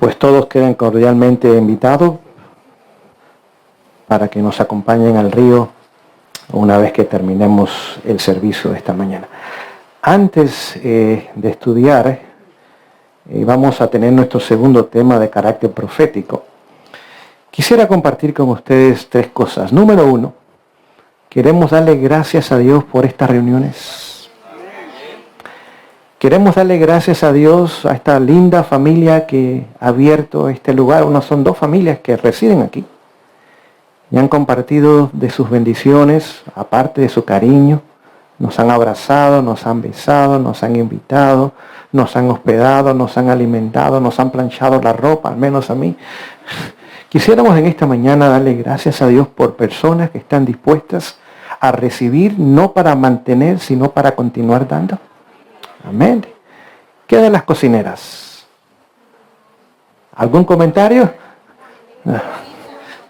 Pues todos quedan cordialmente invitados para que nos acompañen al río una vez que terminemos el servicio de esta mañana. Antes de estudiar, vamos a tener nuestro segundo tema de carácter profético. Quisiera compartir con ustedes 3 cosas. Número 1, queremos darle gracias a Dios por estas reuniones. Queremos darle gracias a Dios, a esta linda familia que ha abierto este lugar. Son 2 familias que residen aquí y han compartido de sus bendiciones, aparte de su cariño. Nos han abrazado, nos han besado, nos han invitado, nos han hospedado, nos han alimentado, nos han planchado la ropa, al menos a mí. Quisiéramos en esta mañana darle gracias a Dios por personas que están dispuestas a recibir, no para mantener, sino para continuar dando. Amén. ¿Qué de las cocineras? ¿Algún comentario?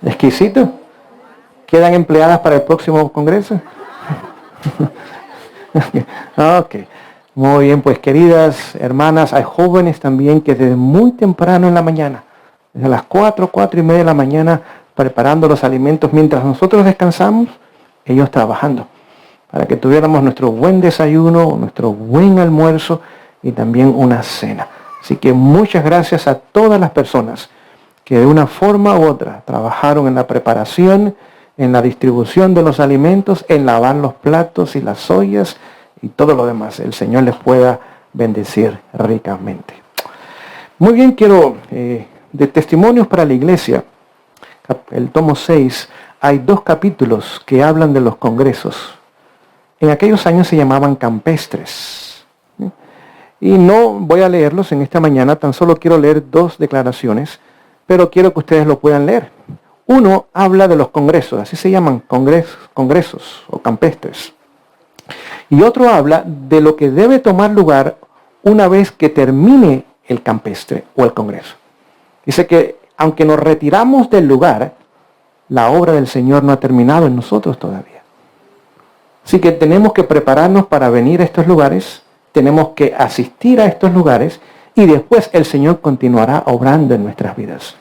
¿Exquisito? ¿Quedan empleadas para el próximo congreso? Ok. Muy bien, pues queridas hermanas, hay jóvenes también que desde muy temprano en la mañana, desde las 4 y media de la mañana, preparando los alimentos mientras nosotros descansamos, ellos trabajando, para que tuviéramos nuestro buen desayuno, nuestro buen almuerzo y también una cena. Así que muchas gracias a todas las personas que de una forma u otra trabajaron en la preparación, en la distribución de los alimentos, en lavar los platos y las ollas y todo lo demás. El Señor les pueda bendecir ricamente. Muy bien, quiero de testimonios para la iglesia, el tomo 6, hay 2 capítulos que hablan de los congresos. En aquellos años se llamaban campestres. Y no voy a leerlos en esta mañana, tan solo quiero leer 2 declaraciones, pero quiero que ustedes lo puedan leer. Uno habla de los congresos, así se llaman congresos o campestres. Y otro habla de lo que debe tomar lugar una vez que termine el campestre o el congreso. Dice que aunque nos retiramos del lugar, la obra del Señor no ha terminado en nosotros todavía. Así que tenemos que prepararnos para venir a estos lugares, tenemos que asistir a estos lugares y después el Señor continuará obrando en nuestras vidas.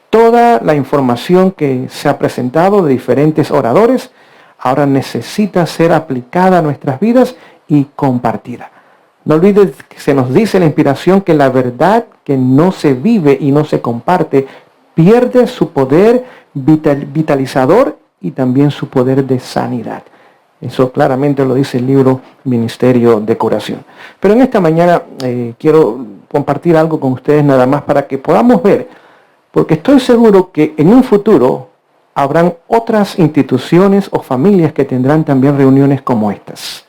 Toda la información que se ha presentado de diferentes oradores ahora necesita ser aplicada a nuestras vidas y compartida. No olvides que se nos dice en la inspiración que la verdad que no se vive y no se comparte pierde su poder vitalizador y también su poder de sanidad. Eso claramente lo dice el libro Ministerio de Curación. Pero en esta mañana quiero compartir algo con ustedes nada más para que podamos ver, porque estoy seguro que en un futuro habrán otras instituciones o familias que tendrán también reuniones como estas.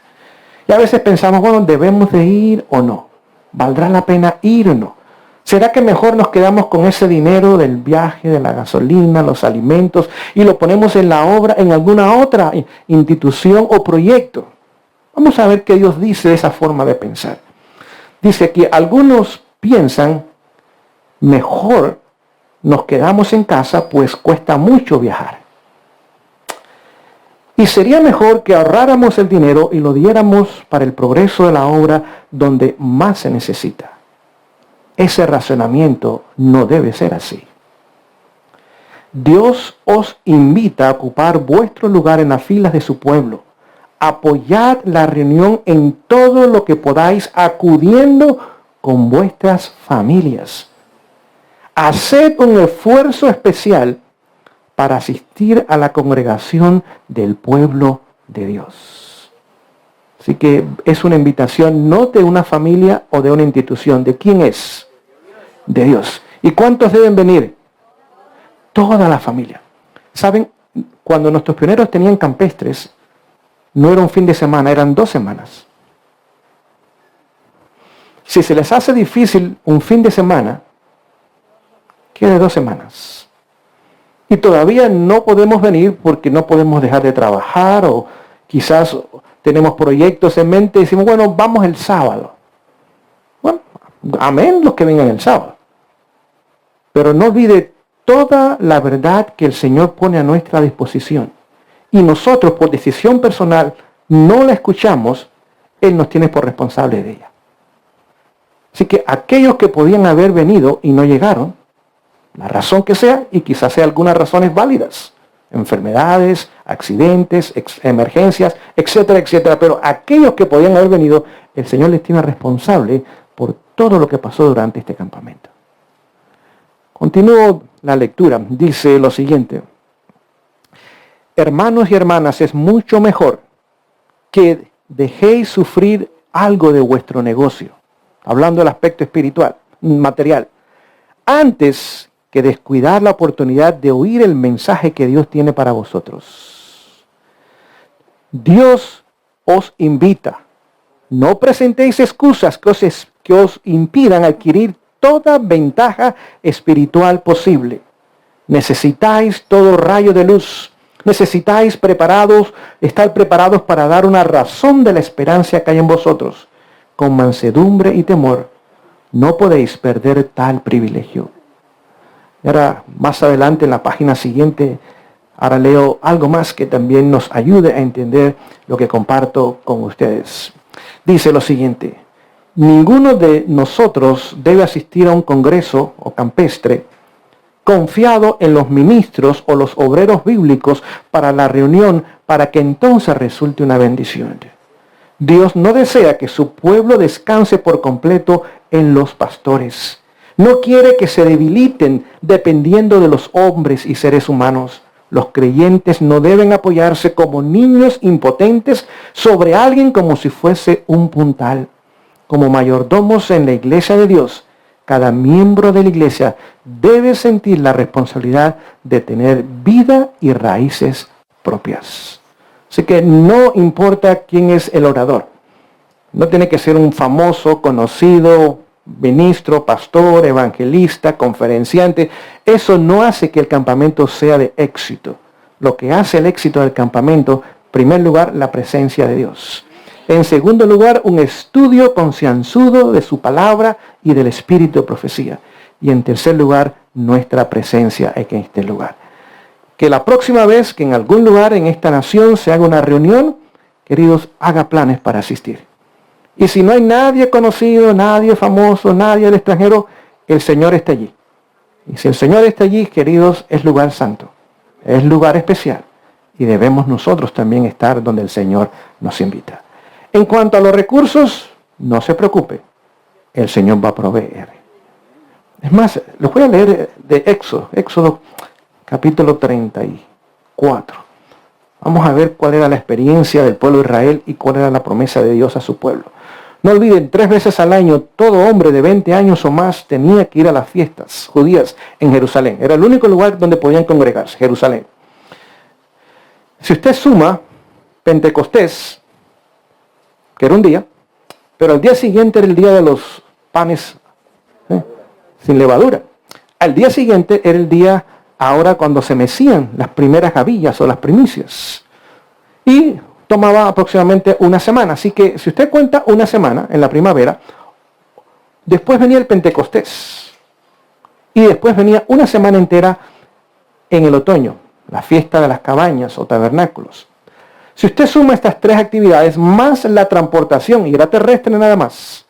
Y a veces pensamos, bueno, ¿debemos de ir o no? ¿Valdrá la pena ir o no? ¿Será que mejor nos quedamos con ese dinero del viaje, de la gasolina, los alimentos y lo ponemos en la obra, en alguna otra institución o proyecto? Vamos a ver qué Dios dice de esa forma de pensar. Dice que algunos piensan, mejor nos quedamos en casa, pues cuesta mucho viajar. Y sería mejor que ahorráramos el dinero y lo diéramos para el progreso de la obra donde más se necesita. Ese razonamiento no debe ser así. Dios os invita a ocupar vuestro lugar en las filas de su pueblo. Apoyad la reunión en todo lo que podáis, acudiendo con vuestras familias. Haced un esfuerzo especial para asistir a la congregación del pueblo de Dios. Así que es una invitación no de una familia o de una institución. ¿De quién es? De Dios. ¿Y cuántos deben venir? Toda la familia. ¿Saben? Cuando nuestros pioneros tenían campestres, no era un fin de semana, eran 2 semanas. Si se les hace difícil un fin de semana, ¿qué de 2 semanas? Y todavía no podemos venir porque no podemos dejar de trabajar o quizás tenemos proyectos en mente y decimos, bueno, vamos el sábado. Bueno, amén los que vengan el sábado. Pero no olvide toda la verdad que el Señor pone a nuestra disposición. Y nosotros, por decisión personal, no la escuchamos, Él nos tiene por responsable de ella. Así que aquellos que podían haber venido y no llegaron, la razón que sea, y quizás sea algunas razones válidas. Enfermedades, accidentes, emergencias, etcétera, etcétera. Pero aquellos que podían haber venido, el Señor les tiene responsable por todo lo que pasó durante este campamento. Continúo la lectura. Dice lo siguiente. Hermanos y hermanas, es mucho mejor que dejéis sufrir algo de vuestro negocio, hablando del aspecto espiritual, material, antes que descuidar la oportunidad de oír el mensaje que Dios tiene para vosotros. Dios os invita. No presentéis excusas que os impidan adquirir toda ventaja espiritual posible. Necesitáis todo rayo de luz. Necesitáis estar preparados para dar una razón de la esperanza que hay en vosotros. Con mansedumbre y temor, no podéis perder tal privilegio. Y ahora, más adelante, en la página siguiente, ahora leo algo más que también nos ayude a entender lo que comparto con ustedes. Dice lo siguiente. Ninguno de nosotros debe asistir a un congreso o campestre confiado en los ministros o los obreros bíblicos para la reunión, para que entonces resulte una bendición. Dios no desea que su pueblo descanse por completo en los pastores. No quiere que se debiliten dependiendo de los hombres y seres humanos. Los creyentes no deben apoyarse como niños impotentes sobre alguien como si fuese un puntal. Como mayordomos en la iglesia de Dios, cada miembro de la iglesia debe sentir la responsabilidad de tener vida y raíces propias. Así que no importa quién es el orador. No tiene que ser un famoso, conocido, ministro, pastor, evangelista, conferenciante. Eso no hace que el campamento sea de éxito. Lo que hace el éxito del campamento, en primer lugar, la presencia de Dios. En segundo lugar, un estudio concienzudo de su palabra y del espíritu de profecía. Y en tercer lugar, nuestra presencia en este lugar. Que la próxima vez que en algún lugar en esta nación se haga una reunión, queridos, haga planes para asistir. Y si no hay nadie conocido, nadie famoso, nadie del extranjero, el Señor está allí. Y si el Señor está allí, queridos, es lugar santo, es lugar especial. Y debemos nosotros también estar donde el Señor nos invita. En cuanto a los recursos, no se preocupe, el Señor va a proveer. Es más, les voy a leer de Éxodo capítulo 34. Vamos a ver cuál era la experiencia del pueblo de Israel y cuál era la promesa de Dios a su pueblo. No olviden, 3 veces al año, todo hombre de 20 años o más tenía que ir a las fiestas judías en Jerusalén. Era el único lugar donde podían congregarse, Jerusalén. Si usted suma Pentecostés, que era un día, pero al día siguiente era el día de los panes sin levadura. Al día siguiente era el día ahora cuando se mecían las primeras gavillas o las primicias. Y tomaba aproximadamente una semana. Así que si usted cuenta una semana en la primavera, después venía el Pentecostés. Y después venía una semana entera en el otoño, la fiesta de las cabañas o tabernáculos. Si usted suma estas 3 actividades, más la transportación, y era terrestre nada más,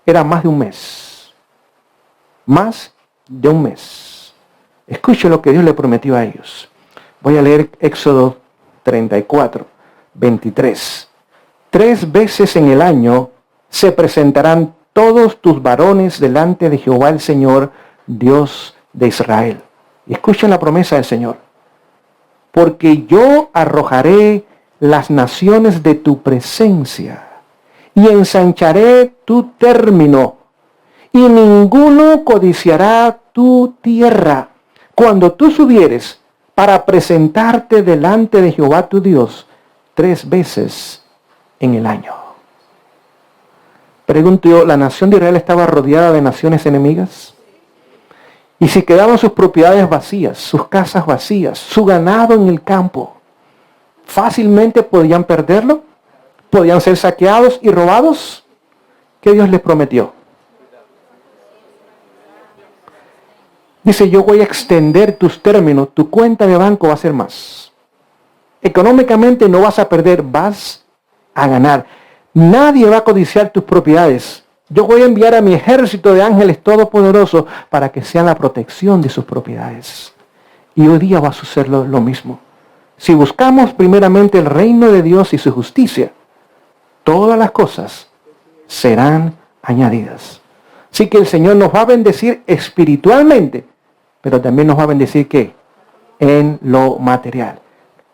era más de un mes. Más de un mes. Escuche lo que Dios le prometió a ellos. Voy a leer Éxodo 34, 23. 3 veces en el año se presentarán todos tus varones delante de Jehová el Señor, Dios de Israel. Y escuchen la promesa del Señor. Porque yo arrojaré las naciones de tu presencia y ensancharé tu término, y ninguno codiciará tu tierra cuando tú subieres para presentarte delante de Jehová tu Dios 3 veces en el año. Pregunto yo, ¿la nación de Israel estaba rodeada de naciones enemigas? Y si quedaban sus propiedades vacías, sus casas vacías, su ganado en el campo, ¿fácilmente podían perderlo? ¿Podían ser saqueados y robados? ¿Qué Dios les prometió? Dice, yo voy a extender tus términos, tu cuenta de banco va a ser más. Económicamente no vas a perder, vas a ganar. Nadie va a codiciar tus propiedades. Yo voy a enviar a mi ejército de ángeles todopoderosos para que sean la protección de sus propiedades. Y hoy día va a suceder lo mismo. Si buscamos primeramente el reino de Dios y su justicia, todas las cosas serán añadidas. Así que el Señor nos va a bendecir espiritualmente, pero también nos va a bendecir ¿qué? En lo material.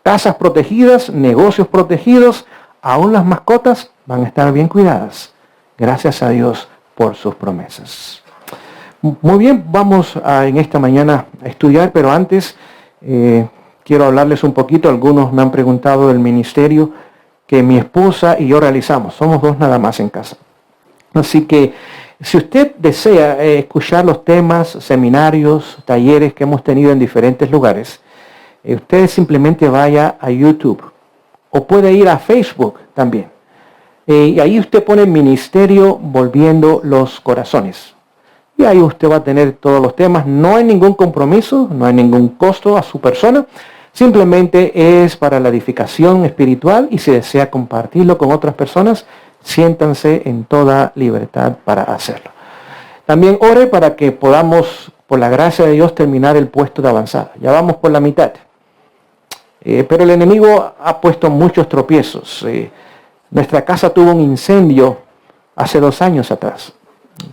Casas protegidas, negocios protegidos, aún las mascotas van a estar bien cuidadas. Gracias a Dios por sus promesas. Muy bien, vamos en esta mañana a estudiar, pero antes quiero hablarles un poquito. Algunos me han preguntado del ministerio que mi esposa y yo realizamos. Somos dos nada más en casa. Así que si usted desea escuchar los temas, seminarios, talleres que hemos tenido en diferentes lugares, usted simplemente vaya a YouTube o puede ir a Facebook también. Y ahí usted pone Ministerio Volviendo los Corazones. Y ahí usted va a tener todos los temas. No hay ningún compromiso, no hay ningún costo a su persona. Simplemente es para la edificación espiritual y si desea compartirlo con otras personas, siéntanse en toda libertad para hacerlo. También ore para que podamos, por la gracia de Dios, terminar el puesto de avanzada. Ya vamos por la mitad. Pero el enemigo ha puesto muchos tropiezos. Nuestra casa tuvo un incendio hace 2 años atrás.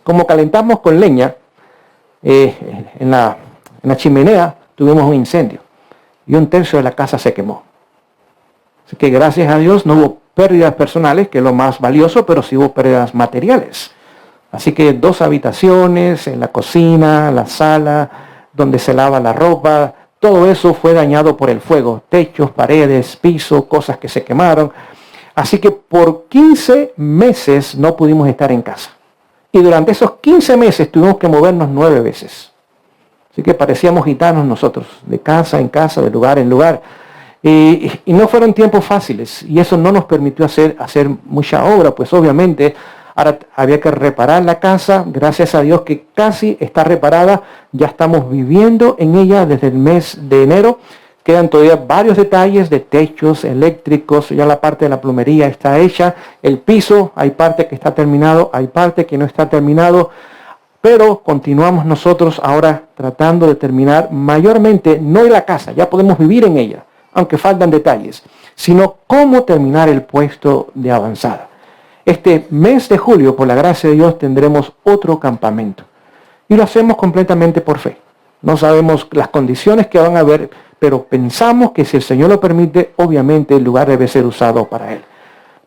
Como calentamos con leña, en la chimenea tuvimos un incendio. Y 1/3 de la casa se quemó. Así que gracias a Dios no hubo pérdidas personales, que es lo más valioso, pero sí hubo pérdidas materiales. Así que 2 habitaciones, en la cocina, la sala, donde se lava la ropa, todo eso fue dañado por el fuego. Techos, paredes, piso, cosas que se quemaron. Así que por 15 meses no pudimos estar en casa. Y durante esos 15 meses tuvimos que movernos 9 veces. Así que parecíamos gitanos nosotros, de casa en casa, de lugar en lugar. Y no fueron tiempos fáciles. Y eso no nos permitió hacer mucha obra. Pues obviamente ahora había que reparar la casa. Gracias a Dios que casi está reparada. Ya estamos viviendo en ella desde el mes de enero. Quedan todavía varios detalles de techos eléctricos. Ya la parte de la plomería está hecha. El piso, hay parte que está terminado, hay parte que no está terminado. Pero continuamos nosotros ahora tratando de terminar mayormente, no en la casa, ya podemos vivir en ella, aunque faltan detalles, sino cómo terminar el puesto de avanzada. Este mes de julio, por la gracia de Dios, tendremos otro campamento. Y lo hacemos completamente por fe. No sabemos las condiciones que van a haber, pero pensamos que si el Señor lo permite, obviamente el lugar debe ser usado para Él.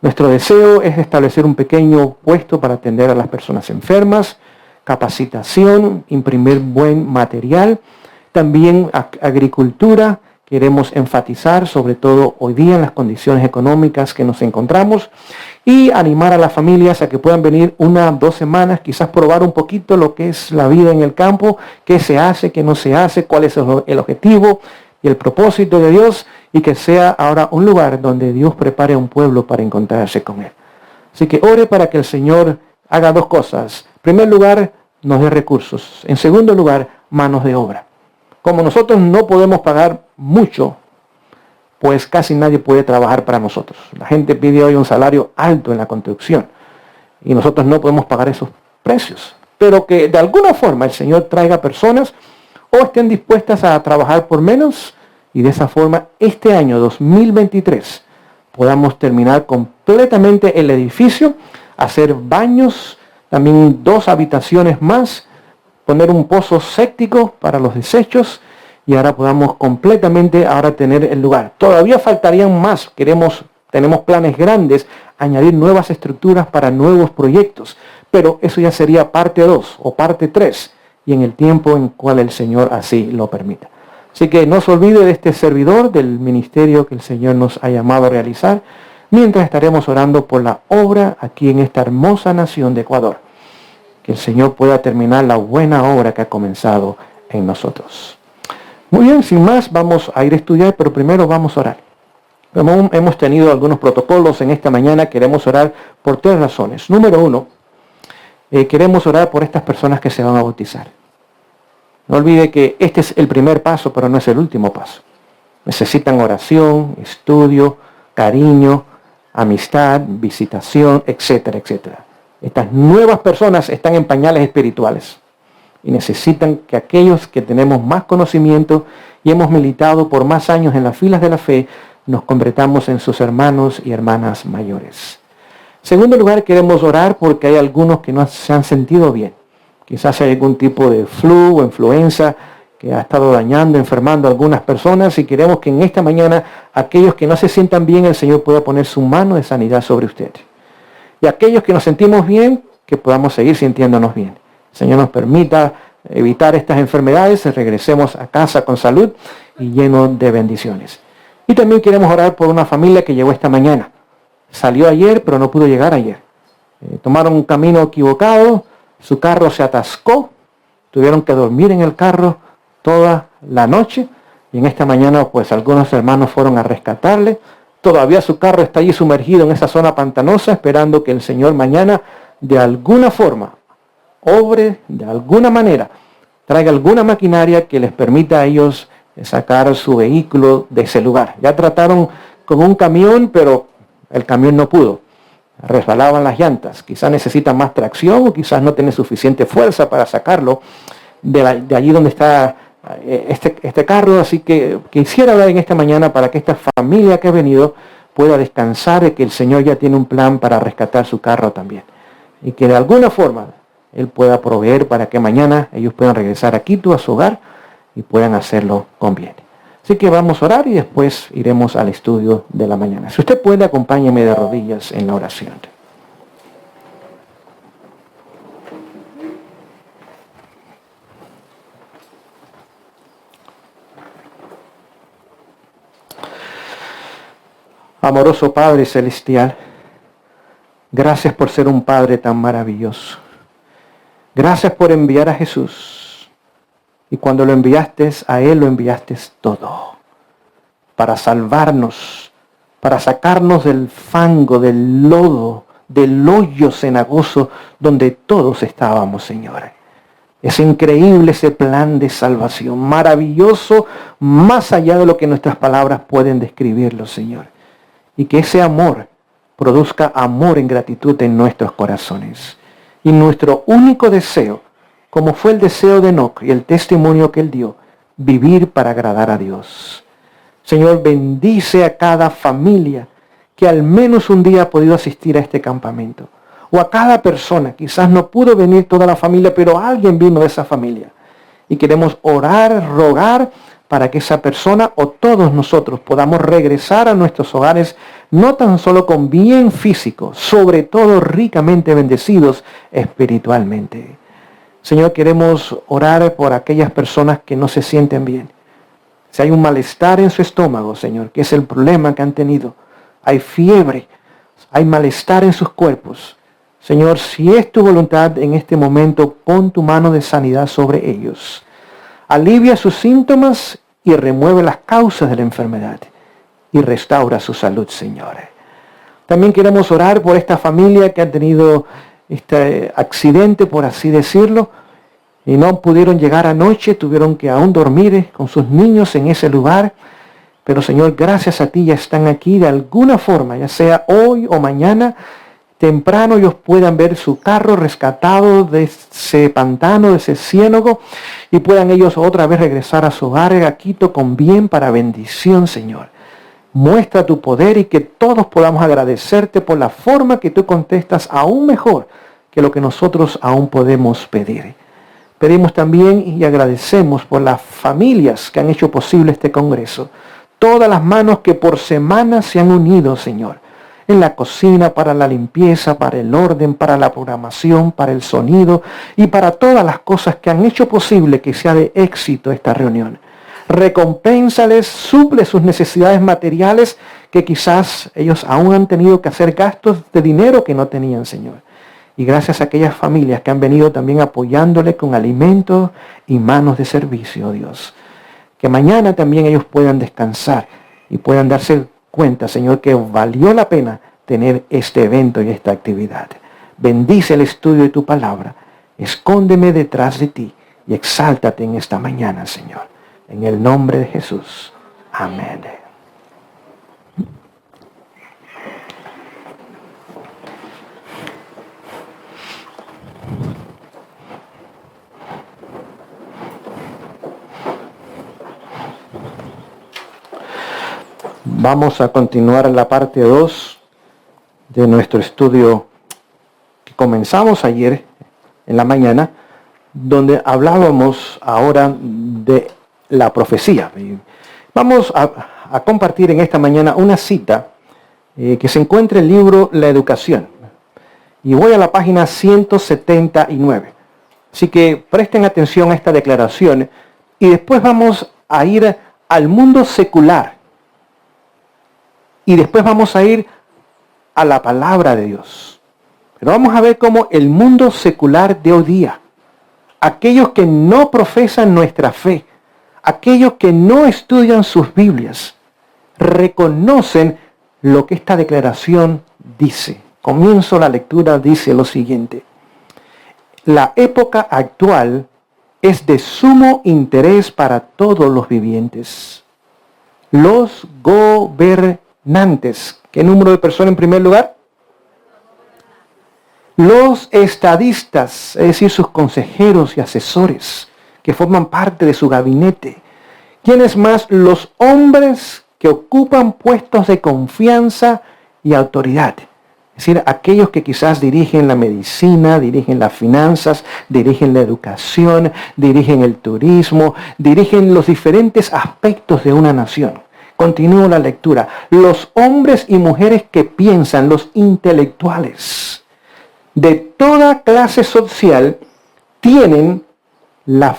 Nuestro deseo es establecer un pequeño puesto para atender a las personas enfermas, capacitación, imprimir buen material, también agricultura. Queremos enfatizar, sobre todo hoy día en las condiciones económicas que nos encontramos, y animar a las familias a que puedan venir 1 o 2 semanas, quizás probar un poquito lo que es la vida en el campo, qué se hace, qué no se hace, cuál es el objetivo y el propósito de Dios, y que sea ahora un lugar donde Dios prepare a un pueblo para encontrarse con Él. Así que ore para que el Señor haga 2 cosas. En primer lugar, nos dé recursos. En segundo lugar, manos de obra. Como nosotros no podemos pagar mucho, pues casi nadie puede trabajar para nosotros. La gente pide hoy un salario alto en la construcción y nosotros no podemos pagar esos precios. Pero que de alguna forma el Señor traiga personas o estén dispuestas a trabajar por menos y de esa forma este año 2023 podamos terminar completamente el edificio, hacer baños, también 2 habitaciones más, poner un pozo séptico para los desechos y ahora podamos completamente ahora tener el lugar. Todavía faltarían más, tenemos planes grandes, añadir nuevas estructuras para nuevos proyectos, pero eso ya sería parte 2 o parte 3 y en el tiempo en cual el Señor así lo permita. Así que no se olvide de este servidor, del ministerio que el Señor nos ha llamado a realizar, mientras estaremos orando por la obra aquí en esta hermosa nación de Ecuador. Que el Señor pueda terminar la buena obra que ha comenzado en nosotros. Muy bien, sin más, vamos a ir a estudiar, pero primero vamos a orar. Hemos tenido algunos protocolos en esta mañana, queremos orar por 3 razones. Número 1, queremos orar por estas personas que se van a bautizar. No olvide que este es el primer paso, pero no es el último paso. Necesitan oración, estudio, cariño, amistad, visitación, etcétera, etcétera. Estas nuevas personas están en pañales espirituales y necesitan que aquellos que tenemos más conocimiento y hemos militado por más años en las filas de la fe, nos convirtamos en sus hermanos y hermanas mayores. En segundo lugar, queremos orar porque hay algunos que no se han sentido bien. Quizás hay algún tipo de flu o influenza que ha estado dañando, enfermando a algunas personas, y queremos que en esta mañana aquellos que no se sientan bien, el Señor pueda poner su mano de sanidad sobre ustedes. Y aquellos que nos sentimos bien, que podamos seguir sintiéndonos bien. El Señor nos permita evitar estas enfermedades y regresemos a casa con salud y lleno de bendiciones. Y también queremos orar por una familia que llegó esta mañana. Salió ayer, pero no pudo llegar ayer. Tomaron un camino equivocado, su carro se atascó, tuvieron que dormir en el carro toda la noche, y en esta mañana pues algunos hermanos fueron a rescatarle. Todavía su carro está allí sumergido en esa zona pantanosa, esperando que el Señor mañana de alguna forma, obre de alguna manera, traiga alguna maquinaria que les permita a ellos sacar su vehículo de ese lugar. Ya trataron con un camión, pero el camión no pudo. Resbalaban las llantas. Quizás necesitan más tracción o quizás no tienen suficiente fuerza para sacarlo de allí donde está este carro. Así que quisiera hablar en esta mañana para que esta familia que ha venido pueda descansar de que el Señor ya tiene un plan para rescatar su carro también. Y que de alguna forma Él pueda proveer para que mañana ellos puedan regresar a Quito, a su hogar, y puedan hacerlo con bien. Así que vamos a orar y después iremos al estudio de la mañana. Si usted puede, acompáñeme de rodillas en la oración. Amoroso Padre Celestial, gracias por ser un Padre tan maravilloso. Gracias por enviar a Jesús. Y cuando lo enviaste, a Él lo enviaste todo. Para salvarnos, para sacarnos del fango, del lodo, del hoyo cenagoso donde todos estábamos, Señor. Es increíble ese plan de salvación, maravilloso, más allá de lo que nuestras palabras pueden describirlo, Señor. Y que ese amor produzca amor en gratitud en nuestros corazones. Y nuestro único deseo, como fue el deseo de Enoc y el testimonio que él dio, vivir para agradar a Dios. Señor, bendice a cada familia que al menos un día ha podido asistir a este campamento. O a cada persona, quizás no pudo venir toda la familia, pero alguien vino de esa familia. Y queremos orar, rogar, para que esa persona o todos nosotros podamos regresar a nuestros hogares, no tan solo con bien físico, sobre todo ricamente bendecidos espiritualmente. Señor, queremos orar por aquellas personas que no se sienten bien. Si hay un malestar en su estómago, Señor, que es el problema que han tenido, hay fiebre, hay malestar en sus cuerpos. Señor, si es tu voluntad en este momento, pon tu mano de sanidad sobre ellos. Alivia sus síntomas y remueve las causas de la enfermedad y restaura su salud, Señor. También queremos orar por esta familia que ha tenido este accidente, por así decirlo, y no pudieron llegar anoche, tuvieron que aún dormir con sus niños en ese lugar. Pero Señor, gracias a ti ya están aquí de alguna forma, ya sea hoy o mañana, temprano ellos puedan ver su carro rescatado de ese pantano, de ese ciénago, y puedan ellos otra vez regresar a su hogar, a Quito, con bien para bendición, Señor. Muestra tu poder y que todos podamos agradecerte por la forma que tú contestas aún mejor que lo que nosotros aún podemos pedir. Pedimos también y agradecemos por las familias que han hecho posible este congreso. Todas las manos que por semanas se han unido, Señor, en la cocina, para la limpieza, para el orden, para la programación, para el sonido y para todas las cosas que han hecho posible que sea de éxito esta reunión. Recompénsales, suple sus necesidades materiales, que quizás ellos aún han tenido que hacer gastos de dinero que no tenían, Señor. Y gracias a aquellas familias que han venido también apoyándole con alimentos y manos de servicio, Dios. Que mañana también ellos puedan descansar y puedan darse cuenta, Señor, que valió la pena tener este evento y esta actividad. Bendice el estudio de tu palabra. Escóndeme detrás de ti y exáltate en esta mañana, Señor. En el nombre de Jesús. Amén. Vamos a continuar en la parte 2 de nuestro estudio que comenzamos ayer en la mañana, donde hablábamos ahora de la profecía. Vamos a compartir en esta mañana una cita que se encuentra en el libro La Educación. Y voy a la página 179. Así que presten atención a esta declaración y después vamos a ir al mundo secular. Y después vamos a ir a la palabra de Dios. Pero vamos a ver cómo el mundo secular de hoy día, aquellos que no profesan nuestra fe, aquellos que no estudian sus Biblias, reconocen lo que esta declaración dice. Comienzo la lectura, dice lo siguiente. La época actual es de sumo interés para todos los vivientes. Los gobernantes. ¿Qué número de personas en primer lugar? Los estadistas, es decir, sus consejeros y asesores, que forman parte de su gabinete. ¿Quiénes más? Los hombres que ocupan puestos de confianza y autoridad. Es decir, aquellos que quizás dirigen la medicina, dirigen las finanzas, dirigen la educación, dirigen el turismo, dirigen los diferentes aspectos de una nación. Continúo la lectura. Los hombres y mujeres que piensan, los intelectuales de toda clase social, tienen la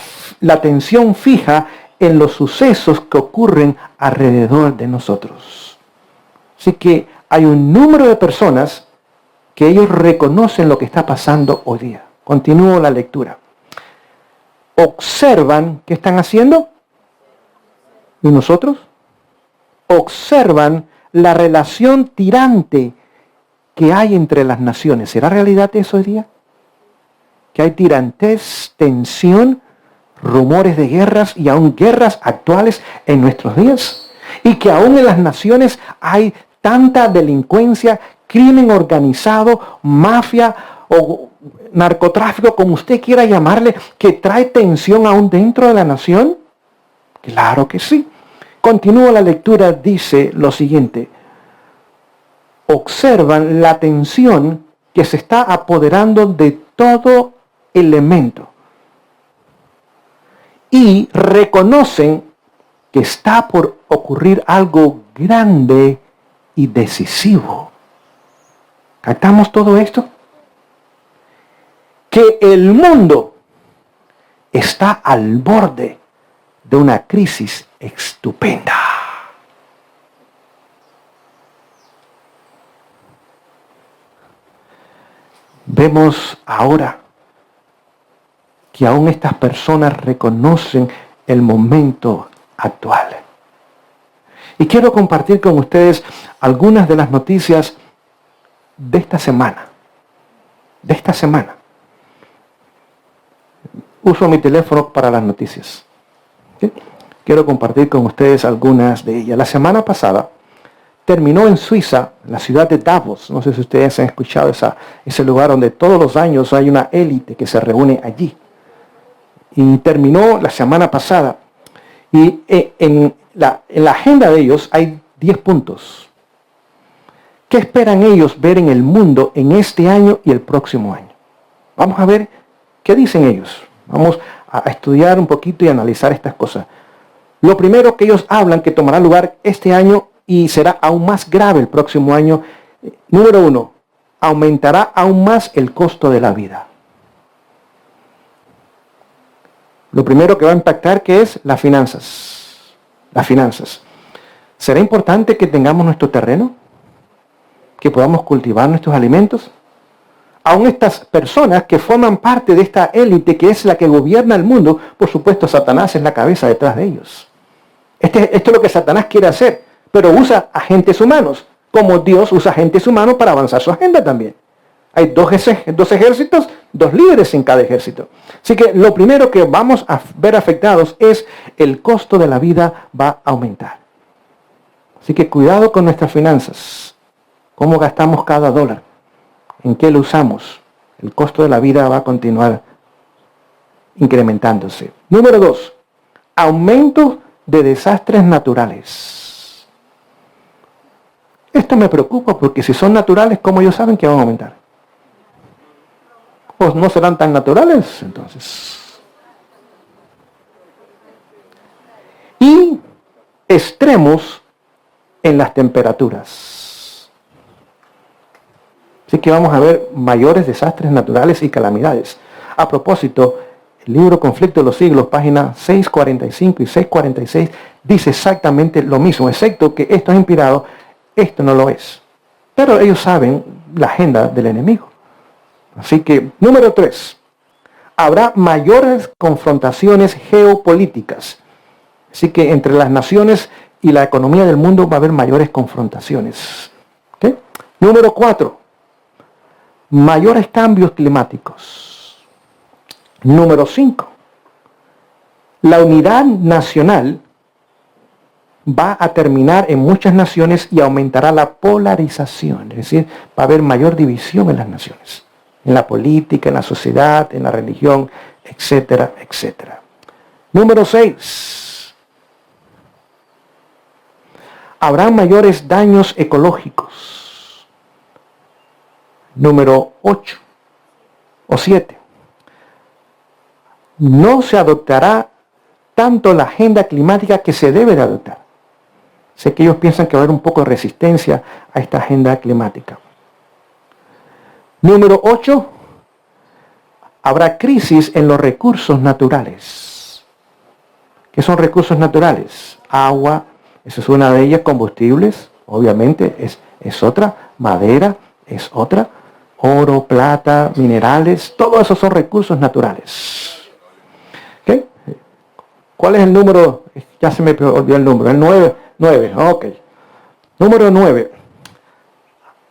atención fija en los sucesos que ocurren alrededor de nosotros. Así que hay un número de personas que ellos reconocen lo que está pasando hoy día. Continúo la lectura. Observan, ¿qué están haciendo? ¿Y nosotros? Observan la relación tirante que hay entre las naciones. ¿Será realidad eso hoy día? Que hay tirantez, tensión, rumores de guerras y aún guerras actuales en nuestros días. Y que aún en las naciones hay tanta delincuencia, crimen organizado, mafia o narcotráfico, como usted quiera llamarle, que trae tensión aún dentro de la nación. Claro que sí. Continúa la lectura, dice lo siguiente. Observan la tensión que se está apoderando de todo elemento y reconocen que está por ocurrir algo grande y decisivo. ¿Captamos todo esto? Que el mundo está al borde de una crisis estupenda. Vemos ahora que aún estas personas reconocen el momento actual. Y quiero compartir con ustedes algunas de las noticias de esta semana. Uso mi teléfono para las noticias. ¿Sí? Quiero compartir con ustedes algunas de ellas. La semana pasada terminó en Suiza, la ciudad de Davos. No sé si ustedes han escuchado ese lugar donde todos los años hay una élite que se reúne allí. Y terminó la semana pasada. Y en la agenda de ellos hay 10 puntos. ¿Qué esperan ellos ver en el mundo en este año y el próximo año? Vamos a ver qué dicen ellos. Vamos a estudiar un poquito y analizar estas cosas. Lo primero que ellos hablan que tomará lugar este año y será aún más grave el próximo año. Número 1, aumentará aún más el costo de la vida. Lo primero que va a impactar, ¿qué es? Las finanzas. Las finanzas. ¿Será importante que tengamos nuestro terreno? ¿Que podamos cultivar nuestros alimentos? Aún estas personas que forman parte de esta élite que es la que gobierna el mundo, por supuesto Satanás es la cabeza detrás de ellos. Esto es lo que Satanás quiere hacer, pero usa agentes humanos, como Dios usa agentes humanos para avanzar su agenda también. Hay dos ejércitos, 2 líderes en cada ejército. Así que lo primero que vamos a ver afectados es el costo de la vida va a aumentar. Así que cuidado con nuestras finanzas. ¿Cómo gastamos cada dólar? ¿En qué lo usamos? El costo de la vida va a continuar incrementándose. Número 2, aumento de desastres naturales. Esto me preocupa porque si son naturales, ¿cómo ellos saben que van a aumentar? Pues no serán tan naturales, entonces. Y extremos en las temperaturas. Así que vamos a ver mayores desastres naturales y calamidades. A propósito, el libro Conflicto de los Siglos, páginas 645 y 646, dice exactamente lo mismo, excepto que esto es inspirado, esto no lo es. Pero ellos saben la agenda del enemigo. Así que, número 3, habrá mayores confrontaciones geopolíticas. Así que entre las naciones y la economía del mundo va a haber mayores confrontaciones. ¿Okay? Número 4, mayores cambios climáticos. Número 5, la unidad nacional va a terminar en muchas naciones y aumentará la polarización. Es decir, va a haber mayor división en las naciones, en la política, en la sociedad, en la religión, etcétera, etcétera. Número 6, habrá mayores daños ecológicos. Número 8 o 7, no se adoptará tanto la agenda climática que se debe de adoptar. Sé que ellos piensan que va a haber un poco de resistencia a esta agenda climática. Número 8, habrá crisis en los recursos naturales. ¿Qué son recursos naturales? Agua, esa es una de ellas, combustibles, obviamente es otra, madera es otra, oro, plata, minerales, todo eso son recursos naturales. ¿Okay? ¿Cuál es el número? Ya se me olvidó el número, el 9, ok. Número 9.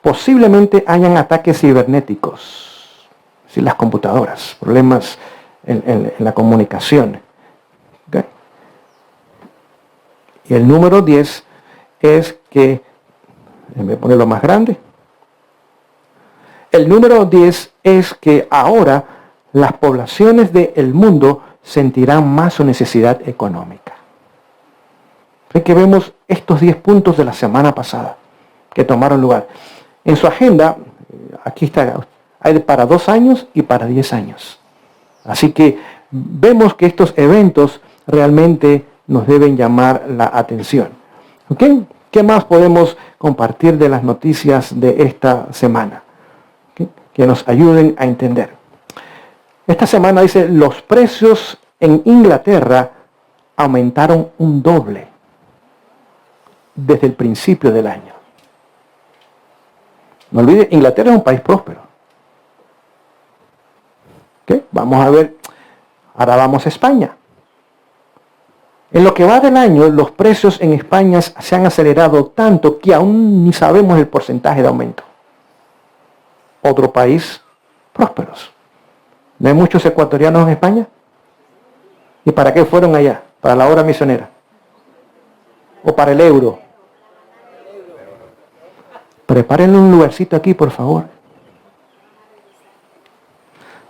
Posiblemente hayan ataques cibernéticos, es decir, las computadoras, problemas en la comunicación. ¿Okay? Y el número 10 es que, déjenme ponerlo más grande. El número 10 es que ahora las poblaciones del mundo sentirán más su necesidad económica. Así que vemos estos 10 puntos de la semana pasada que tomaron lugar. En su agenda, aquí está, hay para 2 años y para 10 años. Así que vemos que estos eventos realmente nos deben llamar la atención. ¿Ok? ¿Qué más podemos compartir de las noticias de esta semana? ¿Okay? Que nos ayuden a entender. Esta semana dice, los precios en Inglaterra aumentaron un doble desde el principio del año. No olvide, Inglaterra es un país próspero. ¿Okay? Vamos a ver, ahora vamos a España. En lo que va del año, los precios en España se han acelerado tanto que aún ni sabemos el porcentaje de aumento. Otro país prósperos. ¿No hay muchos ecuatorianos en España? ¿Y para qué fueron allá? ¿Para la obra misionera? ¿O para el euro? Prepárenle un lugarcito aquí, por favor.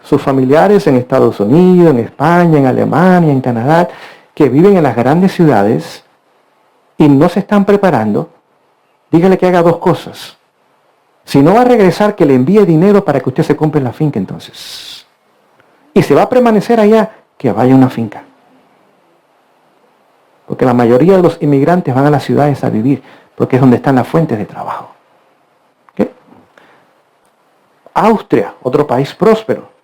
Sus familiares en Estados Unidos, en España, en Alemania, en Canadá, que viven en las grandes ciudades y no se están preparando, dígale que haga 2 cosas. Si no va a regresar, que le envíe dinero para que usted se compre la finca entonces. Y se va a permanecer allá, que vaya a una finca. Porque la mayoría de los inmigrantes van a las ciudades a vivir, porque es donde están las fuentes de trabajo. ¿Okay? Austria, otro país próspero.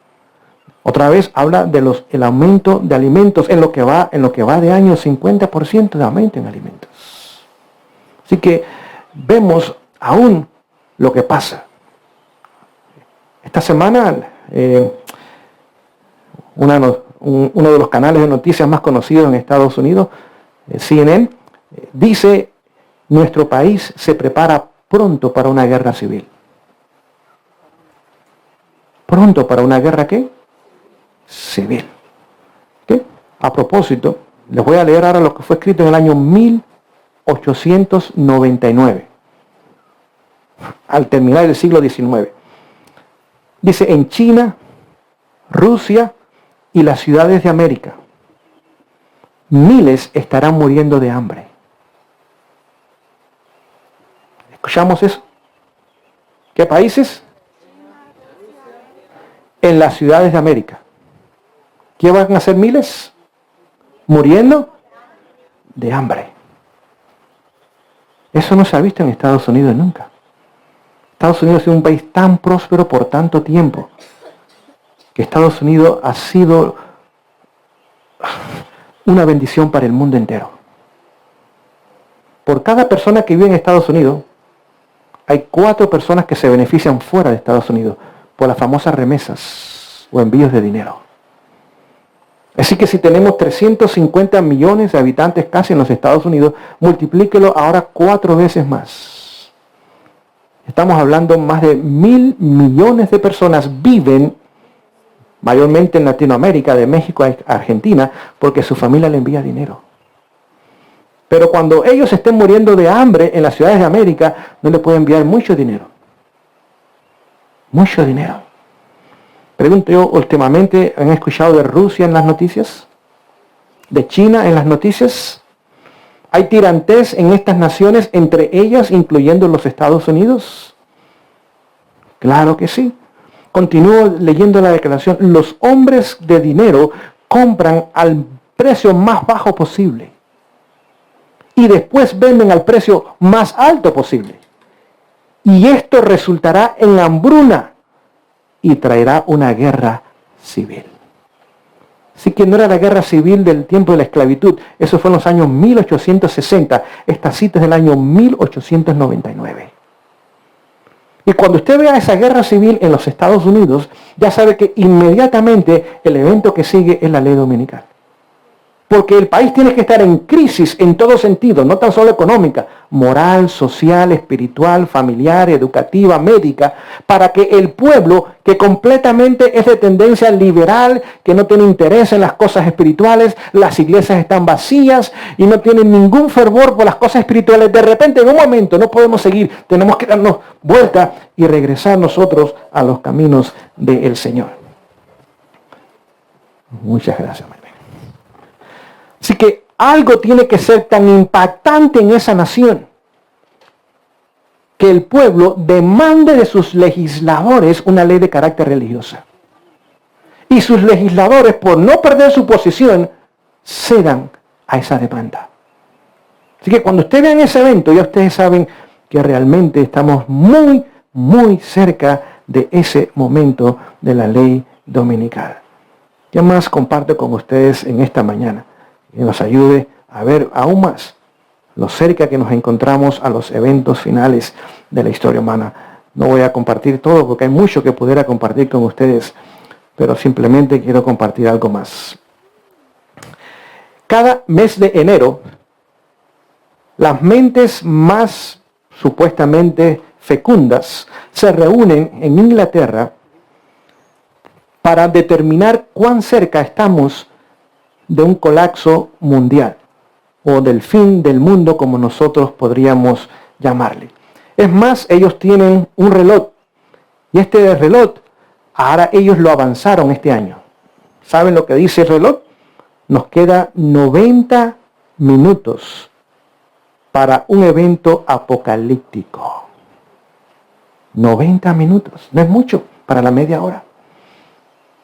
Otra vez habla de el aumento de alimentos en lo que va de año, 50% de aumento en alimentos. Así que vemos aún lo que pasa. Esta semana uno de los canales de noticias más conocidos en Estados Unidos, CNN, dice, nuestro país se prepara pronto para una guerra civil. ¿Pronto para una guerra qué? Civil. ¿Okay? A propósito, les voy a leer ahora lo que fue escrito en el año 1899, al terminar el siglo XIX. Dice, en China, Rusia y las ciudades de América, miles estarán muriendo de hambre. ¿Escuchamos eso? ¿Qué países? En las ciudades de América. ¿Qué van a hacer miles? Muriendo de hambre. Eso no se ha visto en Estados Unidos nunca. Estados Unidos ha sido un país tan próspero por tanto tiempo que Estados Unidos ha sido una bendición para el mundo entero. Por cada persona que vive en Estados Unidos, hay 4 personas que se benefician fuera de Estados Unidos por las famosas remesas o envíos de dinero. Así que si tenemos 350 millones de habitantes casi en los Estados Unidos, multiplíquelo ahora 4 veces más. Estamos hablando más de 1.000 millones de personas viven mayormente en Latinoamérica, de México a Argentina, porque su familia le envía dinero. Pero cuando ellos estén muriendo de hambre en las ciudades de América, no le pueden enviar mucho dinero. Mucho dinero. Pregunto yo, últimamente, ¿han escuchado de Rusia en las noticias? ¿De China en las noticias? ¿Hay tirantes en estas naciones, entre ellas, incluyendo los Estados Unidos? Claro que sí. Continúo leyendo la declaración. Los hombres de dinero compran al precio más bajo posible y después venden al precio más alto posible. Y esto resultará en hambruna y traerá una guerra civil. Así que no era la guerra civil del tiempo de la esclavitud. Eso fue en los años 1860. Esta cita es del año 1899. Y cuando usted vea esa guerra civil en los Estados Unidos, ya sabe que inmediatamente el evento que sigue es la ley dominical. Porque el país tiene que estar en crisis en todo sentido, no tan solo económica, moral, social, espiritual, familiar, educativa, médica, para que el pueblo, que completamente es de tendencia liberal, que no tiene interés en las cosas espirituales, las iglesias están vacías y no tienen ningún fervor por las cosas espirituales, de repente en un momento no podemos seguir, tenemos que darnos vuelta y regresar nosotros a los caminos del Señor. Muchas gracias, hermano. Así que algo tiene que ser tan impactante en esa nación que el pueblo demande de sus legisladores una ley de carácter religiosa. Y sus legisladores, por no perder su posición, cedan a esa demanda. Así que cuando ustedes vean ese evento, ya ustedes saben que realmente estamos muy, muy cerca de ese momento de la ley dominical. ¿Qué más comparto con ustedes en esta mañana? Que nos ayude a ver aún más lo cerca que nos encontramos a los eventos finales de la historia humana. No voy a compartir todo porque hay mucho que pudiera compartir con ustedes, pero simplemente quiero compartir algo más. Cada mes de enero, las mentes más supuestamente fecundas se reúnen en Inglaterra para determinar cuán cerca estamos de un colapso mundial o del fin del mundo, como nosotros podríamos llamarle. Es más, ellos tienen un reloj y este reloj, ahora ellos lo avanzaron este año. ¿Saben lo que dice el reloj? Nos queda 90 minutos para un evento apocalíptico. 90 minutos, no es mucho para la media hora.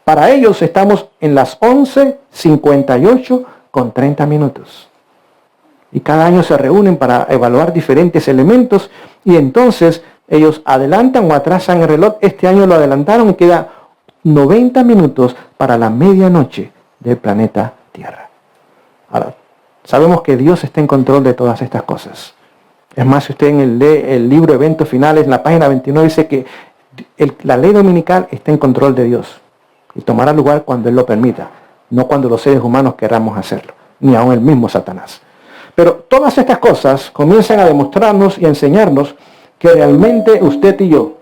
Para ellos estamos en las 11:58 con 30 minutos. Y cada año se reúnen para evaluar diferentes elementos y entonces ellos adelantan o atrasan el reloj. Este año lo adelantaron y queda 90 minutos para la medianoche del planeta Tierra. Ahora, sabemos que Dios está en control de todas estas cosas. Es más, si usted lee el libro Eventos Finales, en la página 29 dice que la ley dominical está en control de Dios. Y tomará lugar cuando Él lo permita, no cuando los seres humanos queramos hacerlo, ni aun el mismo Satanás. Pero todas estas cosas comienzan a demostrarnos y a enseñarnos que realmente usted y yo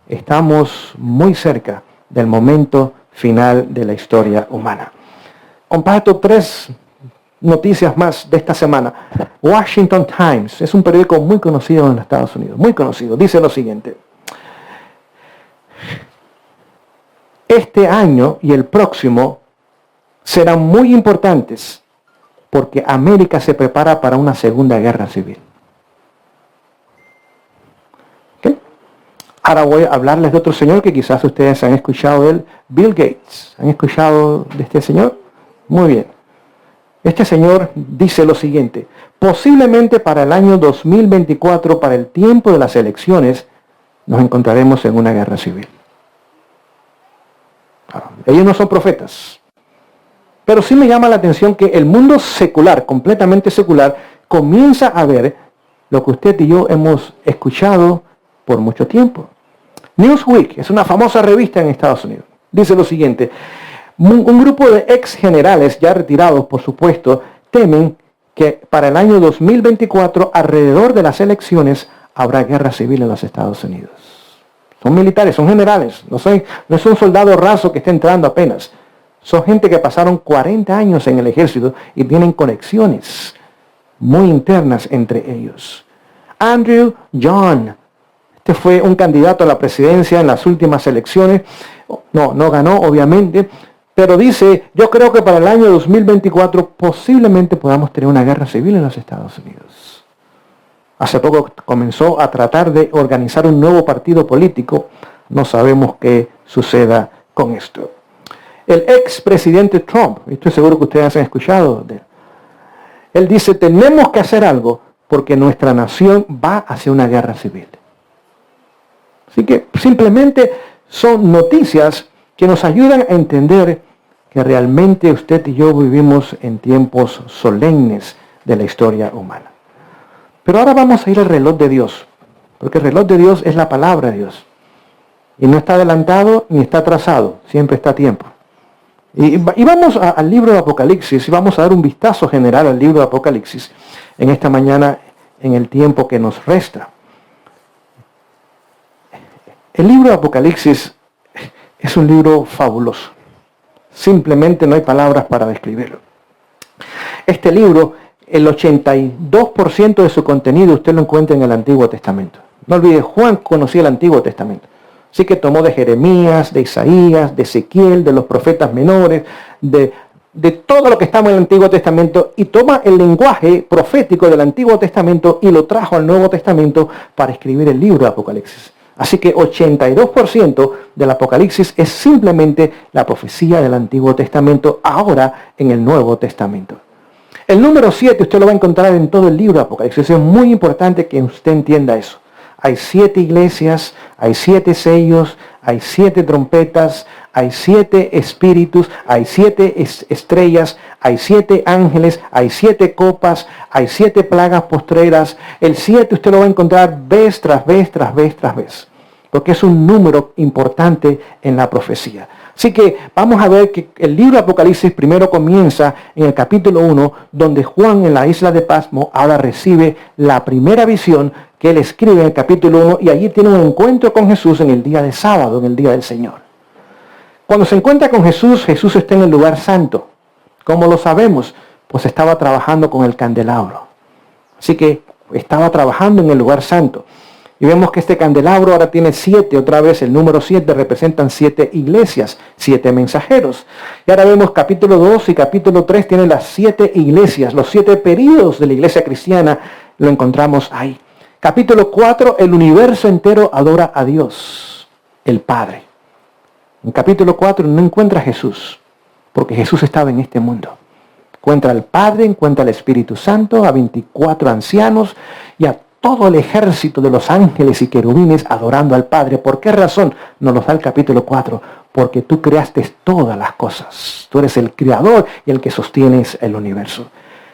estamos muy cerca del momento final de la historia humana. Comparto 3 noticias más de esta semana. Washington Times es un periódico muy conocido en los Estados Unidos, muy conocido. Dice lo siguiente: este año y el próximo serán muy importantes porque América se prepara para una segunda guerra civil. Ahora voy a hablarles de otro señor que quizás ustedes han escuchado de él, Bill Gates. ¿Han escuchado de este señor? Muy bien. Este señor dice lo siguiente: posiblemente para el año 2024, para el tiempo de las elecciones, nos encontraremos en una guerra civil. Ellos no son profetas. Pero sí me llama la atención que el mundo secular, completamente secular, comienza a ver lo que usted y yo hemos escuchado por mucho tiempo. Newsweek es una famosa revista en Estados Unidos. Dice lo siguiente: un grupo de ex generales, ya retirados por supuesto, temen que para el año 2024, alrededor de las elecciones, habrá guerra civil en los Estados Unidos. Son militares, son generales, no es un soldado raso que está entrando apenas. Son gente que pasaron 40 años en el ejército y tienen conexiones muy internas entre ellos. Andrew John, este fue un candidato a la presidencia en las últimas elecciones. No ganó, obviamente, pero dice: yo creo que para el año 2024 posiblemente podamos tener una guerra civil en los Estados Unidos. Hace poco comenzó a tratar de organizar un nuevo partido político. No sabemos qué suceda con esto. El expresidente Trump, estoy seguro que ustedes han escuchado de él. Él dice: tenemos que hacer algo porque nuestra nación va hacia una guerra civil. Así que simplemente son noticias que nos ayudan a entender que realmente usted y yo vivimos en tiempos solemnes de la historia humana. Pero ahora vamos a ir al reloj de Dios, porque el reloj de Dios es la palabra de Dios. Y no está adelantado ni está atrasado, siempre está a tiempo. Y vamos al libro de Apocalipsis y vamos a dar un vistazo general al libro de Apocalipsis en esta mañana, en el tiempo que nos resta. El libro de Apocalipsis es un libro fabuloso. Simplemente no hay palabras para describirlo. Este libro, el 82% de su contenido usted lo encuentra en el Antiguo Testamento. No olvide, Juan conocía el Antiguo Testamento. Así que tomó de Jeremías, de Isaías, de Ezequiel, de los profetas menores, de todo lo que estaba en el Antiguo Testamento, y toma el lenguaje profético del Antiguo Testamento y lo trajo al Nuevo Testamento para escribir el libro de Apocalipsis. Así que 82% del Apocalipsis es simplemente la profecía del Antiguo Testamento, ahora en el Nuevo Testamento. El número 7 usted lo va a encontrar en todo el libro de Apocalipsis. Es muy importante que usted entienda eso. Hay 7 iglesias, hay 7 sellos, hay 7 trompetas, hay 7 espíritus, hay 7 estrellas, hay 7 ángeles, hay 7 copas, hay 7 plagas postreras. El 7 usted lo va a encontrar vez tras vez, tras vez, tras vez. Porque es un número importante en la profecía. Así que vamos a ver que el libro de Apocalipsis primero comienza en el capítulo 1, donde Juan en la isla de Patmos ahora recibe la primera visión que él escribe en el capítulo 1, y allí tiene un encuentro con Jesús en el día de sábado, en el día del Señor. Cuando se encuentra con Jesús, Jesús está en el lugar santo. ¿Cómo lo sabemos? Pues estaba trabajando con el candelabro. Así que estaba trabajando en el lugar santo. Y vemos que este candelabro ahora tiene 7, otra vez el número 7 representan 7 iglesias, 7 mensajeros. Y ahora vemos capítulo 2 y capítulo 3 tienen las 7 iglesias, los 7 períodos de la iglesia cristiana, lo encontramos ahí. Capítulo 4, el universo entero adora a Dios, el Padre. En capítulo 4 no encuentra a Jesús, porque Jesús estaba en este mundo. Encuentra al Padre, encuentra al Espíritu Santo, a 24 ancianos y a todo el ejército de los ángeles y querubines adorando al Padre. ¿Por qué razón? Nos lo da el capítulo 4. Porque tú creaste todas las cosas. Tú eres el creador y el que sostienes el universo.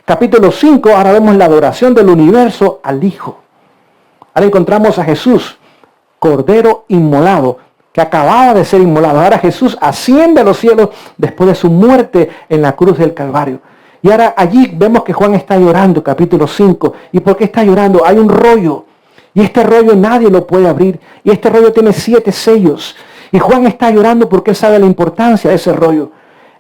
Capítulo 5, ahora vemos la adoración del universo al Hijo. Ahora encontramos a Jesús, Cordero inmolado, que acababa de ser inmolado. Ahora Jesús asciende a los cielos después de su muerte en la cruz del Calvario. Y ahora allí vemos que Juan está llorando, capítulo 5. ¿Y por qué está llorando? Hay un rollo. Y este rollo nadie lo puede abrir. Y este rollo tiene 7 sellos. Y Juan está llorando porque él sabe la importancia de ese rollo.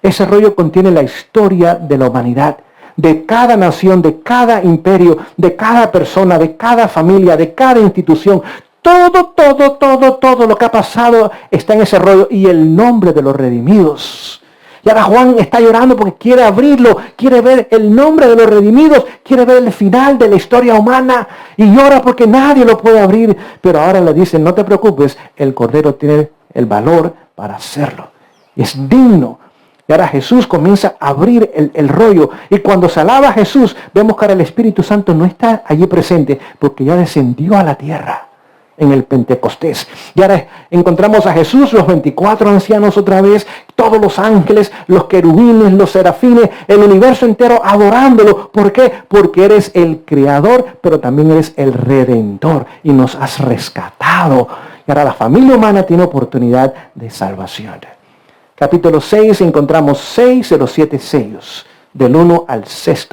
Ese rollo contiene la historia de la humanidad. De cada nación, de cada imperio, de cada persona, de cada familia, de cada institución. Todo lo que ha pasado está en ese rollo. Y el nombre de los redimidos. Y ahora Juan está llorando porque quiere abrirlo, quiere ver el nombre de los redimidos, quiere ver el final de la historia humana y llora porque nadie lo puede abrir. Pero ahora le dicen, no te preocupes, el Cordero tiene el valor para hacerlo. Y es digno. Y ahora Jesús comienza a abrir el rollo. Y cuando se alaba a Jesús, vemos que ahora el Espíritu Santo no está allí presente porque ya descendió a la tierra en el Pentecostés. Y ahora encontramos a Jesús, los 24 ancianos otra vez, todos los ángeles, los querubines, los serafines, el universo entero adorándolo. ¿Por qué? Porque eres el creador, pero también eres el redentor y nos has rescatado. Y ahora la familia humana tiene oportunidad de salvación. Capítulo 6 encontramos 6 de los 7 sellos, del 1 al 6.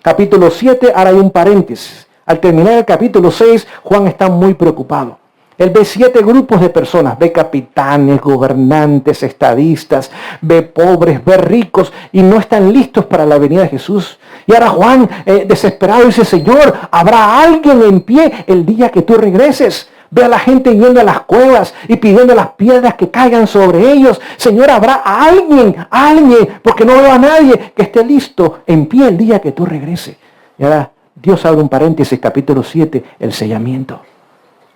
Capítulo 7, ahora hay un paréntesis. Al terminar el capítulo 6, Juan está muy preocupado. Él ve 7 grupos de personas, ve capitanes, gobernantes, estadistas, ve pobres, ve ricos y no están listos para la venida de Jesús. Y ahora Juan, desesperado, dice, Señor, ¿habrá alguien en pie el día que tú regreses? Ve a la gente yendo a las cuevas y pidiendo las piedras que caigan sobre ellos. Señor, ¿habrá alguien, porque no veo a nadie que esté listo en pie el día que tú regreses? Y ahora Dios abre un paréntesis, capítulo 7, el sellamiento.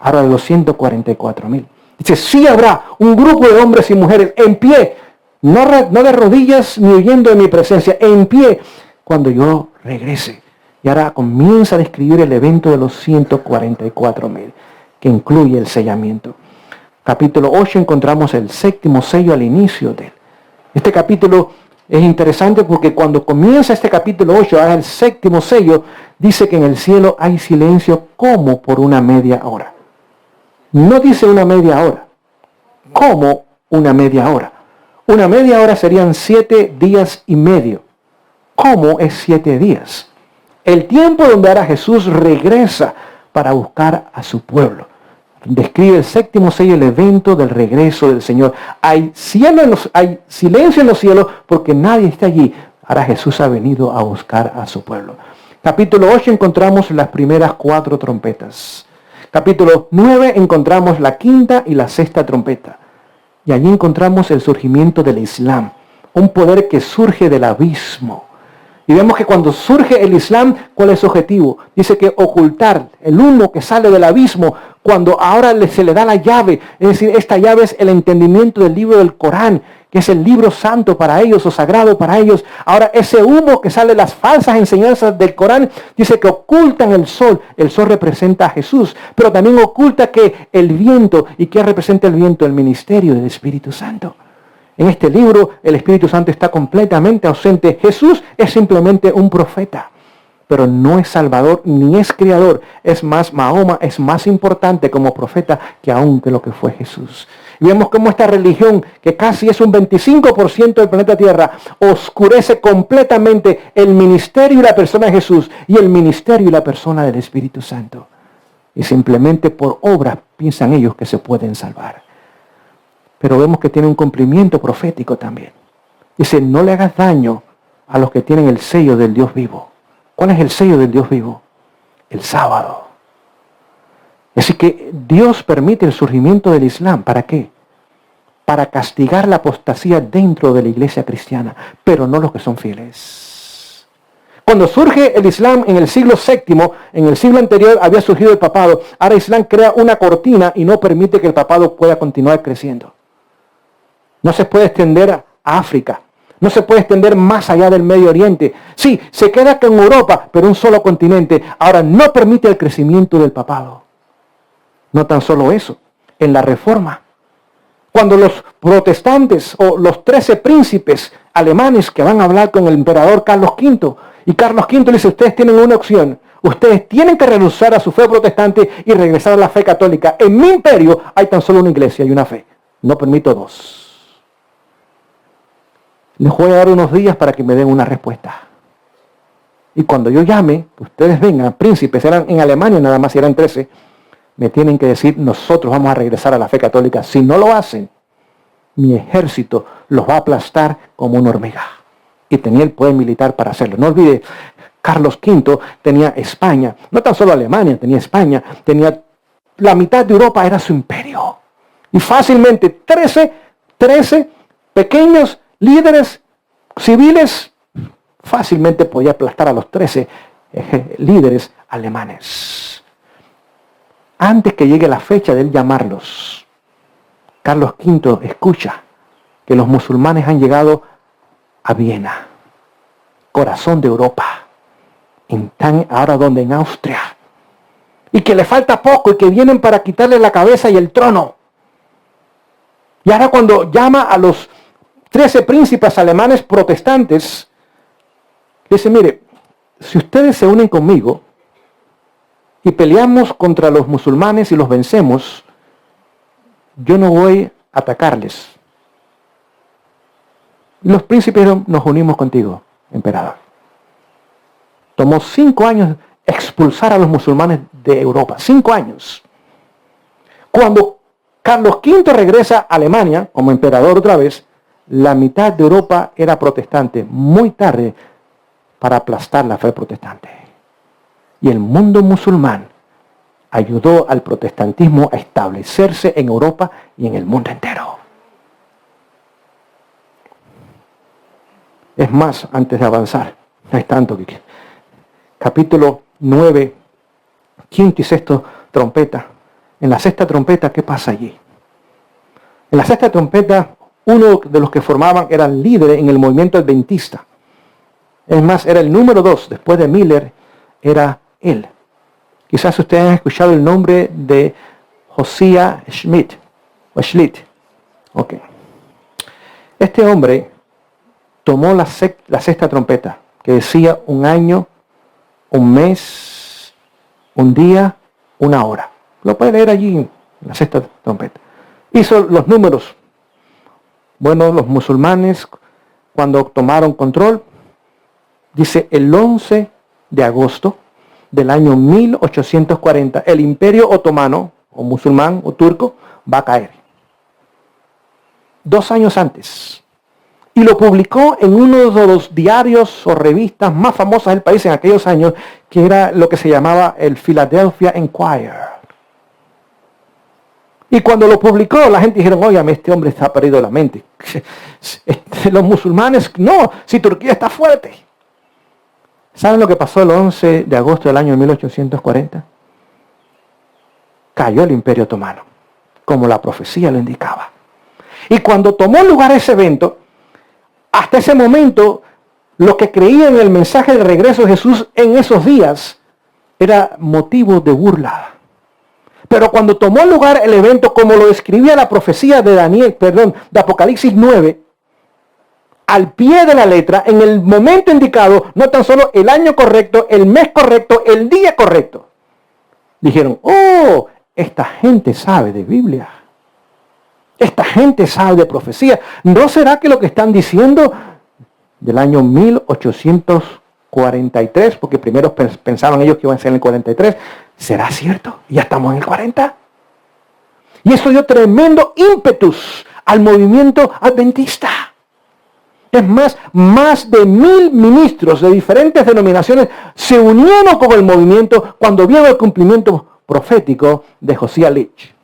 Ahora de los 144,000. Dice, sí habrá un grupo de hombres y mujeres en pie, no de rodillas ni huyendo de mi presencia, en pie, cuando yo regrese. Y ahora comienza a describir el evento de los 144,000. Que incluye el sellamiento. Capítulo 8 encontramos el 7º sello al inicio de él. Este capítulo es interesante porque cuando comienza este capítulo 8, ahora el 7º sello, dice que en el cielo hay silencio como por una media hora. No dice una media hora, como una media hora. Una media hora serían 7 días y medio. ¿Cómo es 7 días? El tiempo donde ahora Jesús regresa para buscar a su pueblo. Describe el 7º sello, el evento del regreso del Señor. Hay silencio en los cielos porque nadie está allí. Ahora Jesús ha venido a buscar a su pueblo. Capítulo 8 encontramos las primeras 4 trompetas. Capítulo 9 encontramos la 5ª y la 6ª trompeta. Y allí encontramos el surgimiento del Islam. Un poder que surge del abismo. Y vemos que cuando surge el Islam, ¿cuál es su objetivo? Dice que ocultar el humo que sale del abismo, cuando ahora se le da la llave. Es decir, esta llave es el entendimiento del libro del Corán, que es el libro santo para ellos o sagrado para ellos. Ahora ese humo que sale de las falsas enseñanzas del Corán, dice que ocultan el sol. El sol representa a Jesús, pero también oculta que el viento. ¿Y qué representa el viento? El ministerio del Espíritu Santo. En este libro el Espíritu Santo está completamente ausente. Jesús es simplemente un profeta, pero no es salvador ni es creador. Es más, Mahoma es más importante como profeta que aún que lo que fue Jesús. Y vemos cómo esta religión, que casi es un 25% del planeta Tierra, oscurece completamente el ministerio y la persona de Jesús y el ministerio y la persona del Espíritu Santo. Y simplemente por obras piensan ellos que se pueden salvar. Pero vemos que tiene un cumplimiento profético también. Dice, no le hagas daño a los que tienen el sello del Dios vivo. ¿Cuál es el sello del Dios vivo? El sábado. Así que Dios permite el surgimiento del Islam. ¿Para qué? Para castigar la apostasía dentro de la iglesia cristiana, pero no los que son fieles. Cuando surge el Islam en el siglo VII, en el siglo anterior había surgido el papado. Ahora Islam crea una cortina y no permite que el papado pueda continuar creciendo. No se puede extender a África. No se puede extender más allá del Medio Oriente. Sí, se queda con Europa, pero un solo continente. Ahora no permite el crecimiento del papado. No tan solo eso. En la Reforma, cuando los protestantes o los 13 príncipes alemanes que van a hablar con el emperador Carlos V, y Carlos V le dice, ustedes tienen una opción. Ustedes tienen que renunciar a su fe protestante y regresar a la fe católica. En mi imperio hay tan solo una iglesia y una fe. No permito 2. Les voy a dar unos días para que me den una respuesta. Y cuando yo llame, ustedes vengan, príncipes, eran en Alemania nada más, eran 13, me tienen que decir, nosotros vamos a regresar a la fe católica. Si no lo hacen, mi ejército los va a aplastar como una hormiga. Y tenía el poder militar para hacerlo. No olvide, Carlos V tenía España, no tan solo Alemania, tenía España, tenía la mitad de Europa, era su imperio. Y fácilmente 13 pequeños líderes civiles, fácilmente podía aplastar a los 13 líderes alemanes. Antes que llegue la fecha de él llamarlos, Carlos V escucha que los musulmanes han llegado a Viena, corazón de Europa, están ahora donde en Austria, y que le falta poco y que vienen para quitarle la cabeza y el trono. Y ahora cuando llama a los 13 príncipes alemanes protestantes, dice, mire, si ustedes se unen conmigo y peleamos contra los musulmanes y los vencemos, yo no voy a atacarles. Los príncipes nos unimos contigo, emperador. Tomó 5 años expulsar a los musulmanes de Europa. 5 años. Cuando Carlos V regresa a Alemania como emperador otra vez, la mitad de Europa era protestante. Muy tarde para aplastar la fe protestante. Y el mundo musulmán ayudó al protestantismo a establecerse en Europa y en el mundo entero. Es más, antes de avanzar, no hay tanto que... Capítulo 9, quinto y sexto trompeta. En la sexta trompeta, ¿qué pasa allí? En la sexta trompeta, uno de los que formaban era el líder en el movimiento adventista. Es más, era el número 2, después de Miller, era él. Quizás ustedes han escuchado el nombre de Josiah Schmidt, o Schlitt. Ok. Este hombre tomó la sexta trompeta, que decía 1 año, 1 mes, 1 día, 1 hora. Lo puede leer allí en la sexta trompeta. Hizo los números. Bueno, los musulmanes, cuando tomaron control, dice el 11 de agosto del año 1840, el imperio otomano, o musulmán, o turco, va a caer. 2 años antes. Y lo publicó en uno de los diarios o revistas más famosas del país en aquellos años, que era lo que se llamaba el Philadelphia Inquirer. Y cuando lo publicó, la gente dijeron, óyame, este hombre está perdido de la mente. Los musulmanes, no, si Turquía está fuerte. ¿Saben lo que pasó el 11 de agosto del año 1840? Cayó el imperio otomano, como la profecía lo indicaba. Y cuando tomó lugar ese evento, hasta ese momento, los que creían en el mensaje del regreso de Jesús en esos días era motivo de burla. Pero cuando tomó lugar el evento, como lo describía la profecía de de Apocalipsis 9, al pie de la letra, en el momento indicado, no tan solo el año correcto, el mes correcto, el día correcto, dijeron, oh, esta gente sabe de Biblia. Esta gente sabe de profecía. ¿No será que lo que están diciendo del año 1843, porque primero pensaban ellos que iban a ser en el 43, será cierto? Ya estamos en el 40. Y eso dio tremendo ímpetus al movimiento adventista. Es más de 1000 ministros de diferentes denominaciones se unieron con el movimiento cuando vieron el cumplimiento profético de Josiah Leach.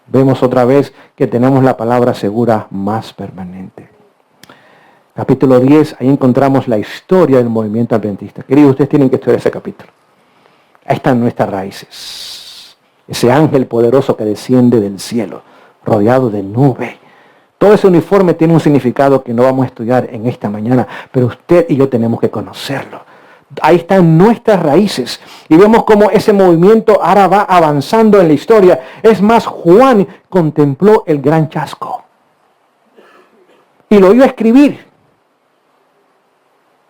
Vemos otra vez que tenemos la palabra segura más permanente. Capítulo 10, ahí encontramos la historia del movimiento adventista. Queridos, ustedes tienen que estudiar ese capítulo. Ahí están nuestras raíces. Ese ángel poderoso que desciende del cielo, rodeado de nube. Todo ese uniforme tiene un significado que no vamos a estudiar en esta mañana, pero usted y yo tenemos que conocerlo. Ahí están nuestras raíces. Y vemos cómo ese movimiento ahora va avanzando en la historia. Es más, Juan contempló el gran chasco. Y lo iba a escribir.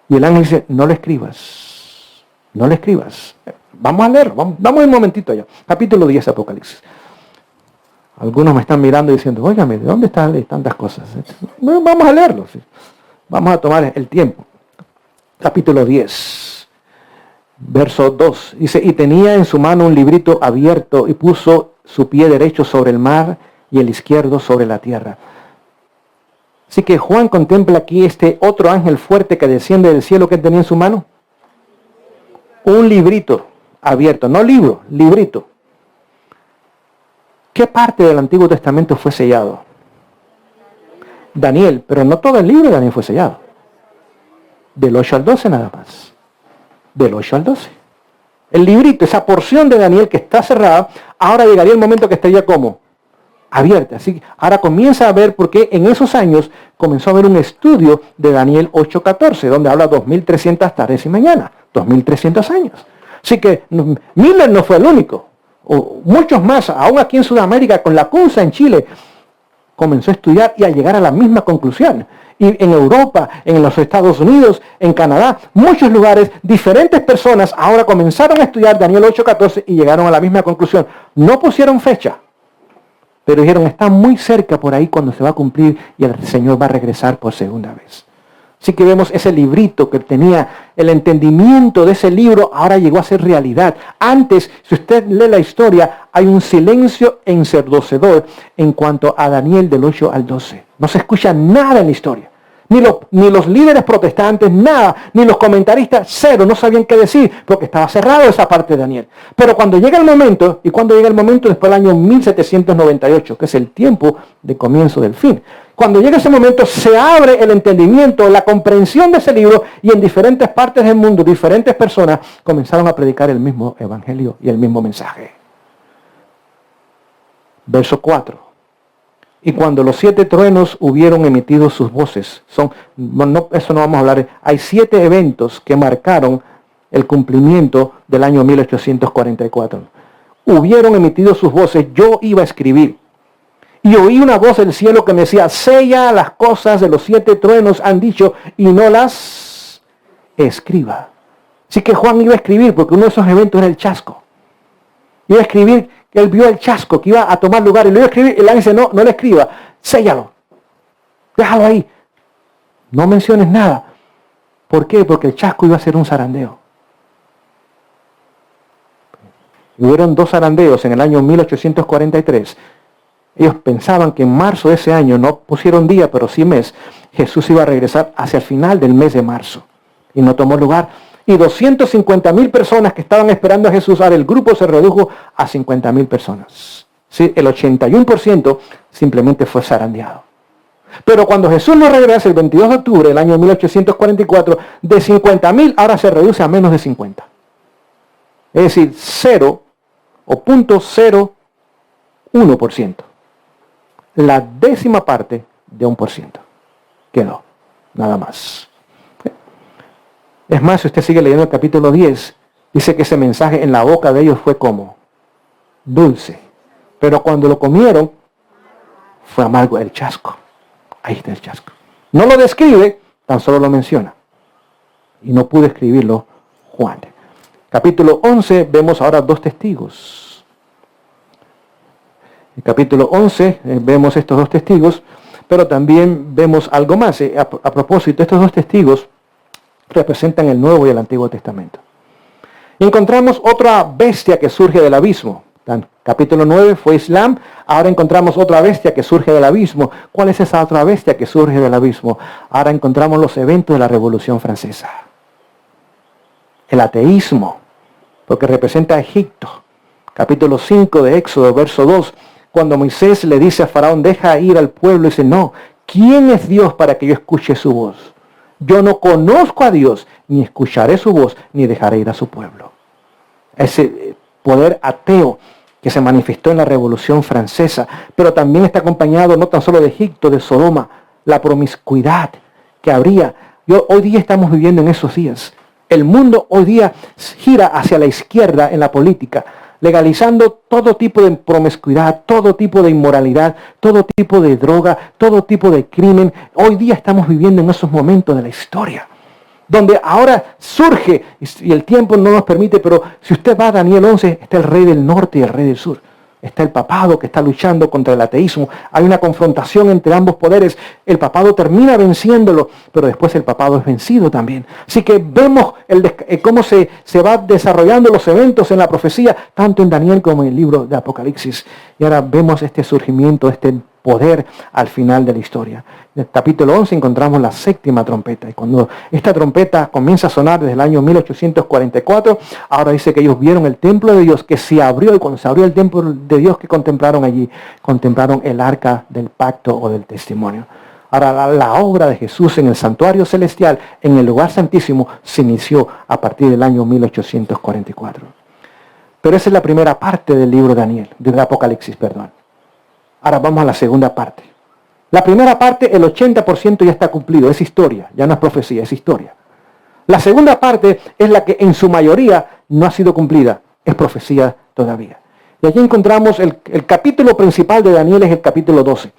Y el ángel dice, no lo escribas. No lo escribas. Vamos a leerlo. Vamos un momentito allá. Capítulo 10 Apocalipsis. Algunos me están mirando y diciendo, óigame, ¿de dónde están tantas cosas? Bueno, vamos a leerlo. ¿Sí? Vamos a tomar el tiempo. Capítulo 10, verso 2. Dice, y tenía en su mano un librito abierto y puso su pie derecho sobre el mar y el izquierdo sobre la tierra. Así que Juan contempla aquí este otro ángel fuerte que desciende del cielo que tenía en su mano. Un librito abierto, no libro, librito. ¿Qué parte del Antiguo Testamento fue sellado? Daniel, pero no todo el libro de Daniel fue sellado. Del 8 al 12 nada más. Del 8 al 12. El librito, esa porción de Daniel que está cerrada, ahora llegaría el momento que estaría como abierta. Así que ahora comienza a ver por qué en esos años comenzó a haber un estudio de Daniel 8:14, donde habla 2300 tardes y mañanas, 2300 años. Así que Miller no fue el único. Muchos más, aún aquí en Sudamérica, con la CUNSA en Chile, comenzó a estudiar y a llegar a la misma conclusión. Y en Europa, en los Estados Unidos, en Canadá, muchos lugares, diferentes personas ahora comenzaron a estudiar Daniel 8:14 y llegaron a la misma conclusión. No pusieron fecha, pero dijeron, está muy cerca por ahí cuando se va a cumplir y el Señor va a regresar por segunda vez. Así que vemos ese librito que tenía el entendimiento de ese libro, ahora llegó a ser realidad. Antes, si usted lee la historia, hay un silencio ensordecedor en cuanto a Daniel del 8 al 12. No se escucha nada en la historia. Ni los líderes protestantes, nada, ni los comentaristas, cero, no sabían qué decir, porque estaba cerrado esa parte de Daniel. Pero cuando llega el momento, y cuando llega el momento después del año 1798, que es el tiempo de comienzo del fin, cuando llega ese momento se abre el entendimiento, la comprensión de ese libro, y en diferentes partes del mundo, diferentes personas comenzaron a predicar el mismo evangelio y el mismo mensaje. Verso 4. Y cuando los 7 truenos hubieron emitido sus voces, eso no vamos a hablar, hay 7 eventos que marcaron el cumplimiento del año 1844. Hubieron emitido sus voces, yo iba a escribir. Y oí una voz del cielo que me decía, sella las cosas de los 7 truenos han dicho y no las escriba. Así que Juan iba a escribir porque uno de esos eventos era el chasco. Iba a escribir que él vio el chasco que iba a tomar lugar y lo iba a escribir. Y él dice, no le escriba, séllalo. Déjalo ahí. No menciones nada. ¿Por qué? Porque el chasco iba a ser un zarandeo. Hubieron 2 zarandeos en el año 1843. Ellos pensaban que en marzo de ese año, no pusieron día, pero sí mes, Jesús iba a regresar hacia el final del mes de marzo. Y no tomó lugar. Y 250,000 personas que estaban esperando a Jesús, ahora el grupo se redujo a 50,000 personas. ¿Sí? El 81% simplemente fue zarandeado. Pero cuando Jesús no regresa el 22 de octubre del año 1844, de 50,000 ahora se reduce a menos de 50. Es decir, 0 o 0.01%. La 10ª parte de 1% quedó, nada más. Es más, si usted sigue leyendo el capítulo 10, dice que ese mensaje en la boca de ellos fue como dulce, pero cuando lo comieron fue amargo, el chasco. Ahí está el chasco. No lo describe, tan solo lo menciona. Y no pude escribirlo Juan. Capítulo 11, vemos ahora 2 testigos. En capítulo 11 vemos estos 2 testigos, pero también vemos algo más. A propósito, estos 2 testigos representan el Nuevo y el Antiguo Testamento. Y encontramos otra bestia que surge del abismo. Capítulo 9 fue Islam, ahora encontramos otra bestia que surge del abismo. ¿Cuál es esa otra bestia que surge del abismo? Ahora encontramos los eventos de la Revolución Francesa. El ateísmo, porque representa a Egipto. Capítulo 5 de Éxodo, verso 2. Cuando Moisés le dice a Faraón, deja ir al pueblo, dice, no, ¿quién es Dios para que yo escuche su voz? Yo no conozco a Dios, ni escucharé su voz, ni dejaré ir a su pueblo. Ese poder ateo que se manifestó en la Revolución Francesa, pero también está acompañado no tan solo de Egipto, de Sodoma, la promiscuidad que habría. Hoy día estamos viviendo en esos días. El mundo hoy día gira hacia la izquierda en la política, legalizando todo tipo de promiscuidad, todo tipo de inmoralidad, todo tipo de droga, todo tipo de crimen. Hoy día estamos viviendo en esos momentos de la historia, donde ahora surge, y el tiempo no nos permite, pero si usted va a Daniel 11, está el rey del norte y el rey del sur. Está el papado que está luchando contra el ateísmo. Hay una confrontación entre ambos poderes. El papado termina venciéndolo, pero después el papado es vencido también. Así que vemos cómo se va desarrollando los eventos en la profecía, tanto en Daniel como en el libro de Apocalipsis. Y ahora vemos este surgimiento, este poder al final de la historia. En el capítulo 11 encontramos la 7ª trompeta. Y cuando esta trompeta comienza a sonar desde el año 1844, ahora dice que ellos vieron el templo de Dios que se abrió. Y cuando se abrió el templo de Dios, que contemplaron allí, contemplaron el arca del pacto o del testimonio. Ahora, la obra de Jesús en el santuario celestial, en el lugar santísimo, se inició a partir del año 1844. Pero esa es la primera parte del libro de Daniel, del Apocalipsis, perdón. Ahora vamos a la segunda parte. La primera parte, el 80% ya está cumplido, es historia, ya no es profecía, es historia. La segunda parte es la que en su mayoría no ha sido cumplida, es profecía todavía. Y allí encontramos el capítulo principal de Daniel, es el capítulo 12,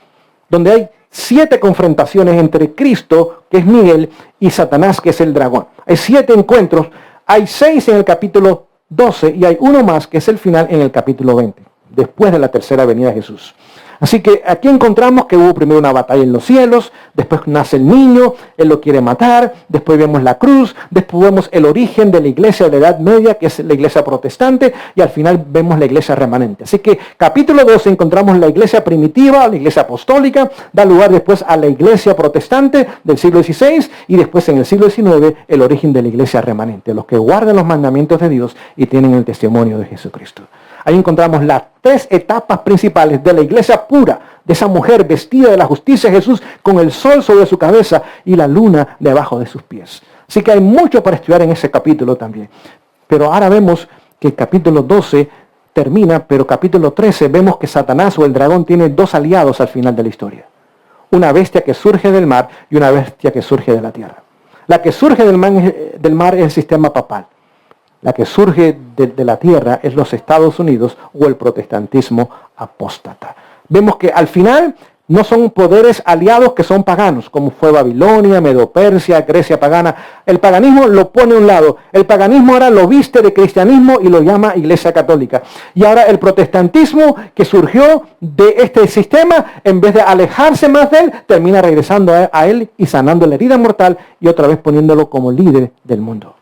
donde hay 7 confrontaciones entre Cristo, que es Miguel, y Satanás, que es el dragón. Hay 7 encuentros, hay 6 en el capítulo 12 y hay uno más, que es el final en el capítulo 20, después de la tercera venida de Jesús. Así que aquí encontramos que hubo primero una batalla en los cielos, después nace el niño, él lo quiere matar, después vemos la cruz, después vemos el origen de la iglesia de la Edad Media, que es la iglesia protestante, y al final vemos la iglesia remanente. Así que capítulo 12 encontramos la iglesia primitiva, la iglesia apostólica, da lugar después a la iglesia protestante del siglo XVI, y después en el siglo XIX el origen de la iglesia remanente, los que guardan los mandamientos de Dios y tienen el testimonio de Jesucristo. Ahí encontramos las 3 etapas principales de la iglesia pura, de esa mujer vestida de la justicia de Jesús, con el sol sobre su cabeza y la luna debajo de sus pies. Así que hay mucho para estudiar en ese capítulo también. Pero ahora vemos que el capítulo 12 termina, pero capítulo 13 vemos que Satanás o el dragón tiene 2 aliados al final de la historia. Una bestia que surge del mar y una bestia que surge de la tierra. La que surge del mar es el sistema papal. La que surge de la tierra es los Estados Unidos o el protestantismo apóstata. Vemos que al final no son poderes aliados que son paganos, como fue Babilonia, Medo-Persia, Grecia pagana. El paganismo lo pone a un lado. El paganismo ahora lo viste de cristianismo y lo llama Iglesia Católica. Y ahora el protestantismo que surgió de este sistema, en vez de alejarse más de él, termina regresando a él y sanando la herida mortal y otra vez poniéndolo como líder del mundo.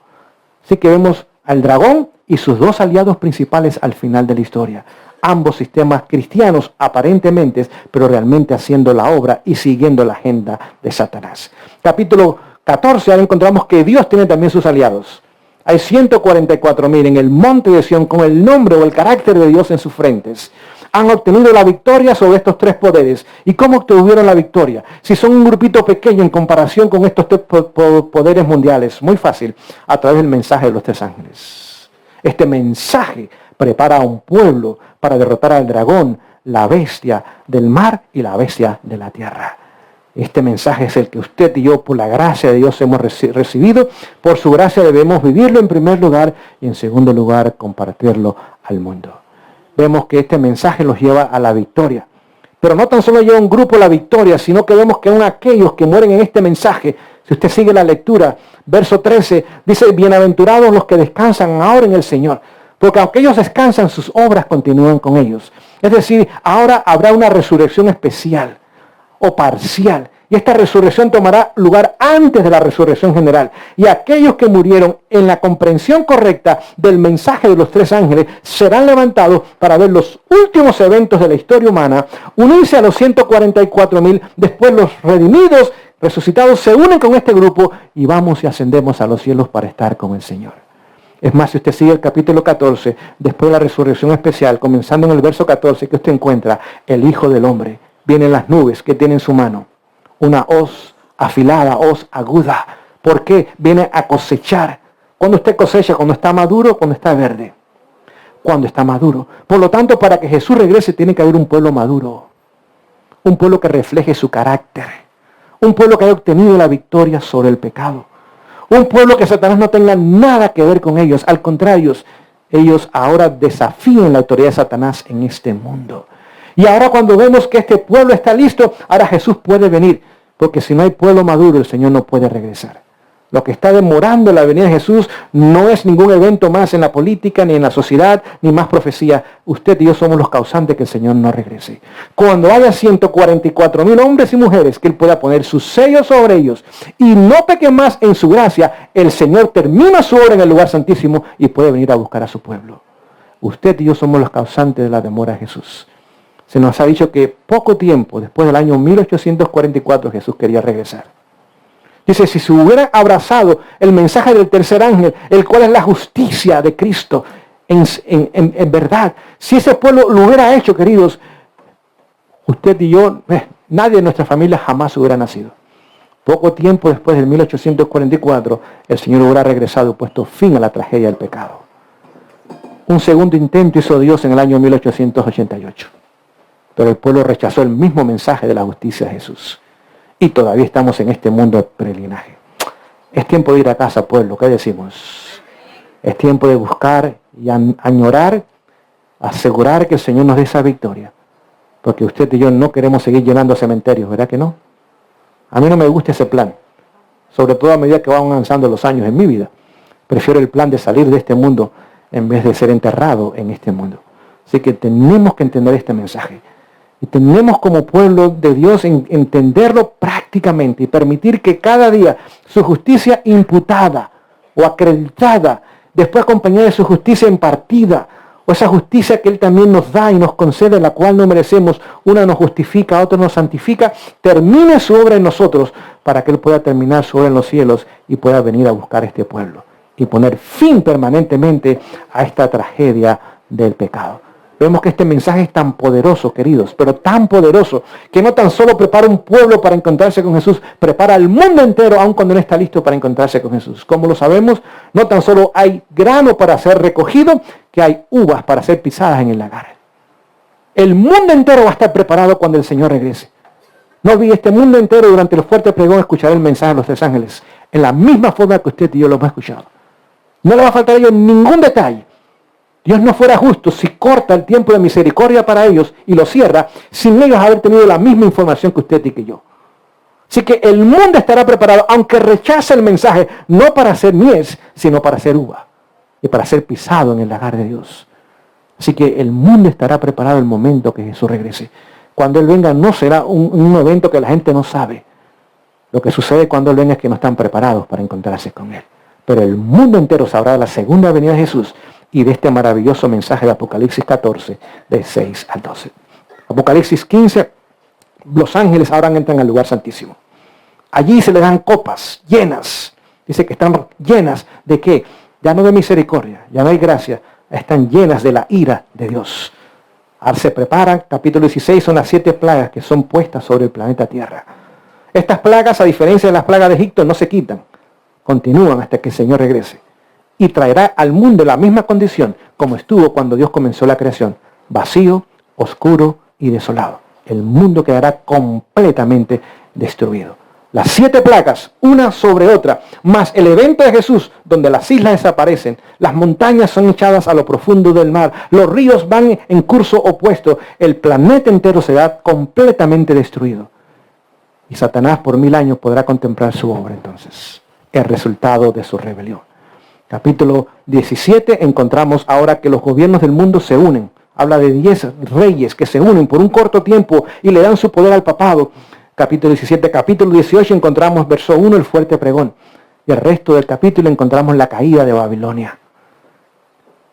Así que vemos al dragón y sus 2 aliados principales al final de la historia. Ambos sistemas cristianos aparentemente, pero realmente haciendo la obra y siguiendo la agenda de Satanás. Capítulo 14, ahora encontramos que Dios tiene también sus aliados. Hay 144,000 en el monte de Sión con el nombre o el carácter de Dios en sus frentes. Han obtenido la victoria sobre estos 3 poderes. ¿Y cómo obtuvieron la victoria? Si son un grupito pequeño en comparación con estos 3 poderes mundiales. Muy fácil, a través del mensaje de los 3 ángeles. Este mensaje prepara a un pueblo para derrotar al dragón, la bestia del mar y la bestia de la tierra. Este mensaje es el que usted y yo, por la gracia de Dios, hemos recibido. Por su gracia debemos vivirlo en primer lugar y en segundo lugar compartirlo al mundo. Vemos que este mensaje los lleva a la victoria. Pero no tan solo lleva un grupo a la victoria, sino que vemos que aún aquellos que mueren en este mensaje, si usted sigue la lectura, verso 13, dice, bienaventurados los que descansan ahora en el Señor, porque aunque ellos descansan, sus obras continúan con ellos. Es decir, ahora habrá una resurrección especial o parcial. Y esta resurrección tomará lugar antes de la resurrección general. Y aquellos que murieron en la comprensión correcta del mensaje de los 3 ángeles serán levantados para ver los últimos eventos de la historia humana, unirse a los 144,000, después los redimidos, resucitados, se unen con este grupo y vamos y ascendemos a los cielos para estar con el Señor. Es más, si usted sigue el capítulo 14, después de la resurrección especial, comenzando en el verso 14, que usted encuentra el Hijo del Hombre, viene en las nubes, que tiene en su mano una hoz afilada, hoz aguda. ¿Por qué? Viene a cosechar. Cuando usted cosecha, cuando está maduro, cuando está verde. Cuando está maduro. Por lo tanto, para que Jesús regrese, tiene que haber un pueblo maduro. Un pueblo que refleje su carácter. Un pueblo que haya obtenido la victoria sobre el pecado. Un pueblo que Satanás no tenga nada que ver con ellos. Al contrario, ellos ahora desafían la autoridad de Satanás en este mundo. Y ahora cuando vemos que este pueblo está listo, ahora Jesús puede venir. Porque si no hay pueblo maduro, el Señor no puede regresar. Lo que está demorando la venida de Jesús no es ningún evento más en la política, ni en la sociedad, ni más profecía. Usted y yo somos los causantes que el Señor no regrese. Cuando haya 144,000 hombres y mujeres que Él pueda poner su sello sobre ellos y no peque más en su gracia, el Señor termina su obra en el lugar santísimo y puede venir a buscar a su pueblo. Usted y yo somos los causantes de la demora de Jesús. Se nos ha dicho que poco tiempo después del año 1844 Jesús quería regresar. Dice, si se hubiera abrazado el mensaje del tercer ángel, el cual es la justicia de Cristo, en verdad, si ese pueblo lo hubiera hecho, queridos, usted y yo nadie de nuestra familia jamás hubiera nacido. Poco tiempo después del 1844, el Señor hubiera regresado y puesto fin a la tragedia del pecado. Un segundo intento hizo Dios en el año 1888. Pero el pueblo rechazó el mismo mensaje de la justicia de Jesús. Y todavía estamos en este mundo de peregrinaje. Es tiempo de ir a casa, pueblo. ¿Qué decimos? Es tiempo de buscar y añorar, asegurar que el Señor nos dé esa victoria. Porque usted y yo no queremos seguir llenando cementerios, ¿verdad que no? A mí no me gusta ese plan. Sobre todo a medida que van avanzando los años en mi vida. Prefiero el plan de salir de este mundo en vez de ser enterrado en este mundo. Así que tenemos que entender este mensaje. Y tenemos como pueblo de Dios entenderlo prácticamente y permitir que cada día su justicia imputada o acreditada, después acompañada de su justicia impartida, o esa justicia que Él también nos da y nos concede, la cual no merecemos, una nos justifica, otra nos santifica, termine su obra en nosotros para que Él pueda terminar su obra en los cielos y pueda venir a buscar este pueblo y poner fin permanentemente a esta tragedia del pecado. Vemos que este mensaje es tan poderoso, queridos, pero tan poderoso, que no tan solo prepara un pueblo para encontrarse con Jesús, prepara al mundo entero, aun cuando no está listo para encontrarse con Jesús. ¿Cómo lo sabemos? No tan solo hay grano para ser recogido, que hay uvas para ser pisadas en el lagar. El mundo entero va a estar preparado cuando el Señor regrese. No olvide, este mundo entero durante el fuerte pregón escuchará el mensaje de los tres ángeles, en la misma forma que usted y yo lo hemos escuchado. No le va a faltar a ellos ningún detalle. Dios no fuera justo si corta el tiempo de misericordia para ellos y lo cierra sin ellos haber tenido la misma información que usted y que yo. Así que el mundo estará preparado, aunque rechace el mensaje, no para ser mies, sino para ser uva y para ser pisado en el lagar de Dios. Así que el mundo estará preparado el momento que Jesús regrese. Cuando Él venga no será un evento que la gente no sabe. Lo que sucede cuando Él venga es que no están preparados para encontrarse con Él. Pero el mundo entero sabrá de la segunda venida de Jesús y de este maravilloso mensaje de Apocalipsis 14, de 6 al 12. Apocalipsis 15, los ángeles ahora entran al lugar santísimo. Allí se le dan copas llenas. Dice que están llenas de ¿qué? Ya no de misericordia, ya no hay gracia, están llenas de la ira de Dios. Ahora se preparan, capítulo 16, son las 7 plagas que son puestas sobre el planeta Tierra. Estas plagas, a diferencia de las plagas de Egipto, no se quitan. Continúan hasta que el Señor regrese. Y traerá al mundo la misma condición como estuvo cuando Dios comenzó la creación. Vacío, oscuro y desolado. El mundo quedará completamente destruido. Las 7 plagas, una sobre otra, más el evento de Jesús, donde las islas desaparecen, las montañas son echadas a lo profundo del mar, los ríos van en curso opuesto, el planeta entero será completamente destruido. Y Satanás por 1000 años podrá contemplar su obra entonces, el resultado de su rebelión. Capítulo 17 encontramos ahora que los gobiernos del mundo se unen. Habla de 10 reyes que se unen por un corto tiempo y le dan su poder al papado. Capítulo 17, capítulo 18 encontramos verso 1, el fuerte pregón. Y el resto del capítulo encontramos la caída de Babilonia.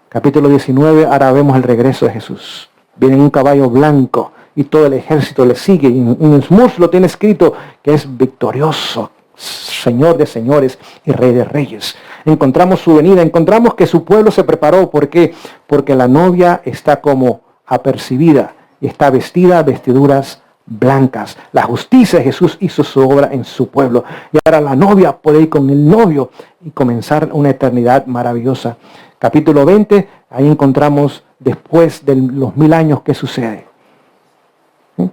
Capítulo 19, ahora vemos el regreso de Jesús. Viene en un caballo blanco y todo el ejército le sigue. Y en el muslo tiene escrito que es victorioso, Señor de señores y Rey de reyes. Encontramos su venida, encontramos que su pueblo se preparó. ¿Por qué? Porque la novia está como apercibida y está vestida vestiduras blancas. La justicia de Jesús hizo su obra en su pueblo. Y ahora la novia puede ir con el novio y comenzar una eternidad maravillosa. Capítulo 20, ahí encontramos después de los 1000 años qué sucede.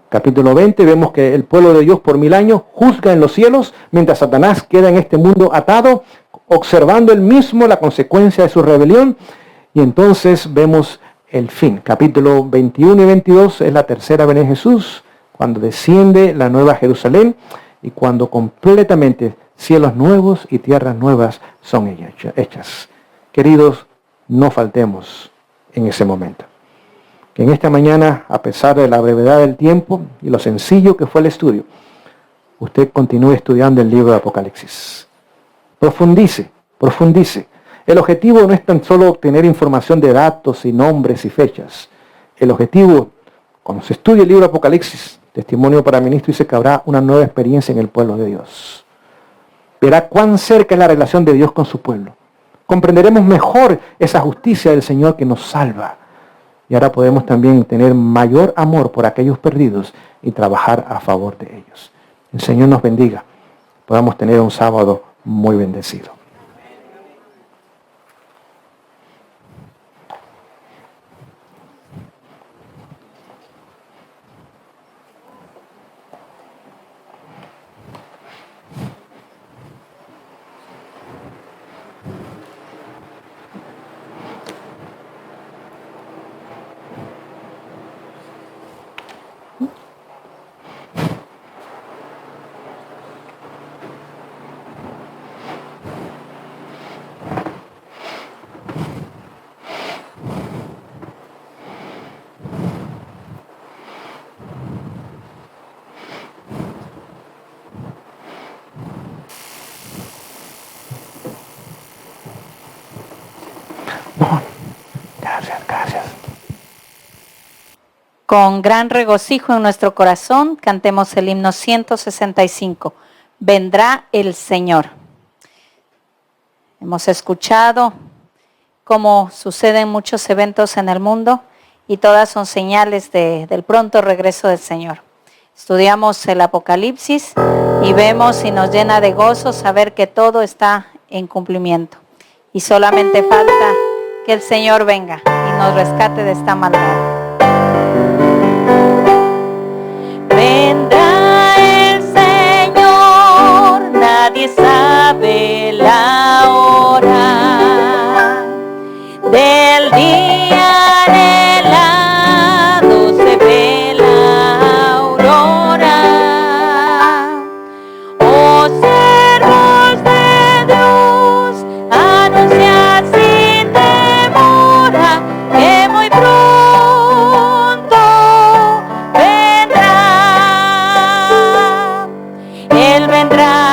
Capítulo 20, vemos que el pueblo de Dios por 1000 años juzga en los cielos, mientras Satanás queda en este mundo atado, observando él mismo la consecuencia de su rebelión. Y entonces vemos el fin. Capítulo 21 y 22 es la tercera venida de Jesús, cuando desciende la nueva Jerusalén y cuando completamente cielos nuevos y tierras nuevas son hechas. Queridos, no faltemos en ese momento. Que en esta mañana, a pesar de la brevedad del tiempo y lo sencillo que fue el estudio, usted continúe estudiando el libro de Apocalipsis. Profundice. El objetivo no es tan solo obtener información de datos y nombres y fechas. El objetivo, cuando se estudia el libro de Apocalipsis, Testimonio para Ministro, dice que habrá una nueva experiencia en el pueblo de Dios. Verá cuán cerca es la relación de Dios con su pueblo. Comprenderemos mejor esa justicia del Señor que nos salva. Y ahora podemos también tener mayor amor por aquellos perdidos y trabajar a favor de ellos. El Señor nos bendiga. Podamos tener un sábado muy bendecido. Gracias. Con gran regocijo en nuestro corazón, cantemos el himno 165. Vendrá el Señor. Hemos escuchado cómo suceden muchos eventos en el mundo y todas son señales del pronto regreso del Señor. Estudiamos el Apocalipsis y vemos y nos llena de gozo saber que todo está en cumplimiento. Y solamente falta que el Señor venga y nos rescate de esta maldad. Vendrá el Señor, nadie sabe la hora del día anhelado, se ve la aurora. Oh, siervos de Dios, anunciad sin demora que muy pronto vendrá. Él vendrá.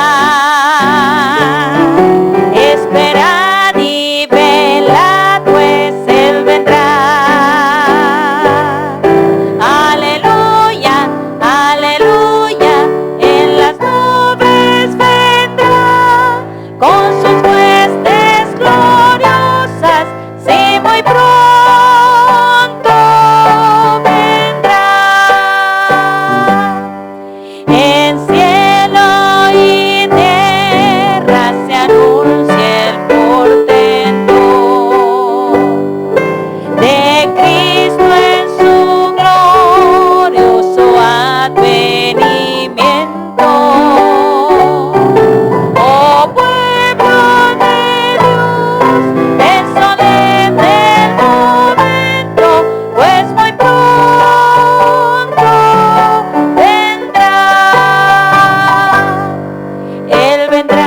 Esperad y velad, pues Él vendrá. Aleluya, aleluya, en las nubes vendrá, con sus huestes gloriosas, sí, muy pronto vendrá. En cielo y tierra se anuncia el portento de Cristo en su glorioso advenimiento. Oh pueblo de Dios, el solemne momento, pues muy pronto vendrá. Él vendrá.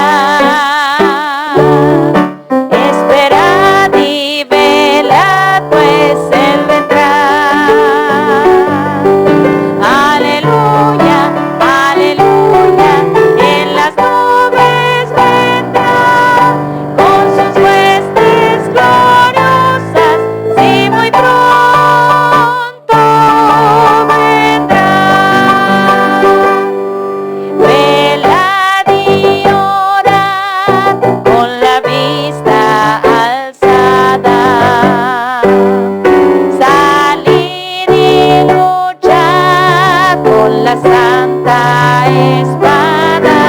Esperad y velad, pues Él vendrá. Aleluya, aleluya, en las nubes vendrá, con sus huestes gloriosas, sí, muy pronto vendrá. Velad y orad con la vista alzada, salid y luchad con la santa espada,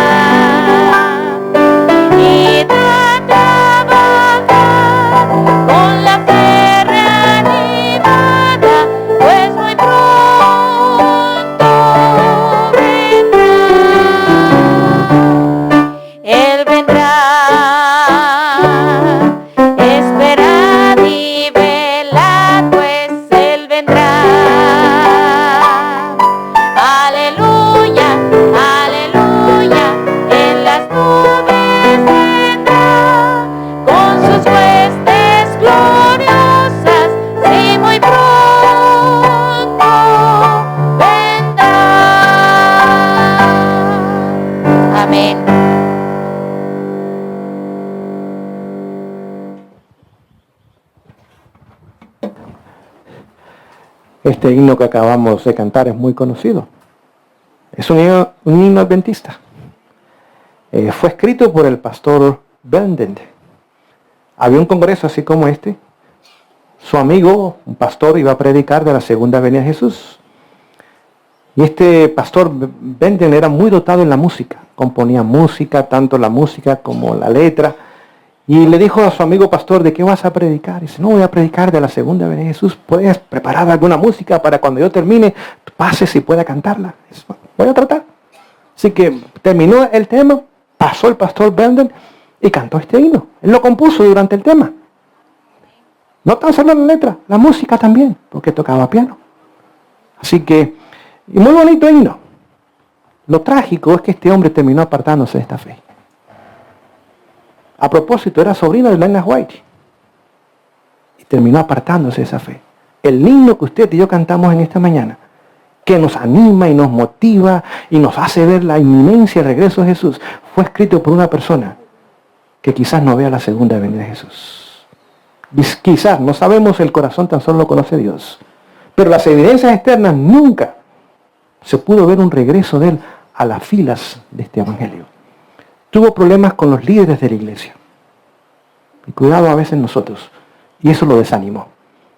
y dad trabajar con la fe reanimada, pues muy pronto vendrá. Él vendrá. Esperad y velad, pues Él vendrá. Aleluya, aleluya, en las nubes vendrá, con sus huestes gloriosas, sí, muy pronto vendrá. Amén. Este himno que acabamos de cantar es muy conocido. Es un himno adventista. Fue escrito por el pastor Bendend. Había un congreso así como este, su amigo, un pastor, iba a predicar de la segunda venida de Jesús. Y este pastor Benden era muy dotado en la música. Componía música, tanto la música como la letra. Y le dijo a su amigo pastor, ¿de qué vas a predicar? Y dice, no, voy a predicar de la segunda venida de Jesús. ¿Puedes preparar alguna música para cuando yo termine, pases y pueda cantarla? Dice, voy a tratar. Así que terminó el tema, pasó el pastor Benden y cantó este himno. Él lo compuso durante el tema. No tan solo la letra, la música también, porque tocaba piano. Así que, y muy bonito himno. Lo trágico es que este hombre terminó apartándose de esta fe. A propósito, era sobrino de Lena White. Y terminó apartándose de esa fe. El himno que usted y yo cantamos en esta mañana, que nos anima y nos motiva y nos hace ver la inminencia del regreso de Jesús, fue escrito por una persona que quizás no vea la segunda venida de Jesús. Quizás, no sabemos, el corazón tan solo lo conoce Dios. Pero las evidencias externas nunca se pudo ver un regreso de él a las filas de este evangelio. Tuvo problemas con los líderes de la iglesia. Y cuidado a veces nosotros. Y eso lo desanimó.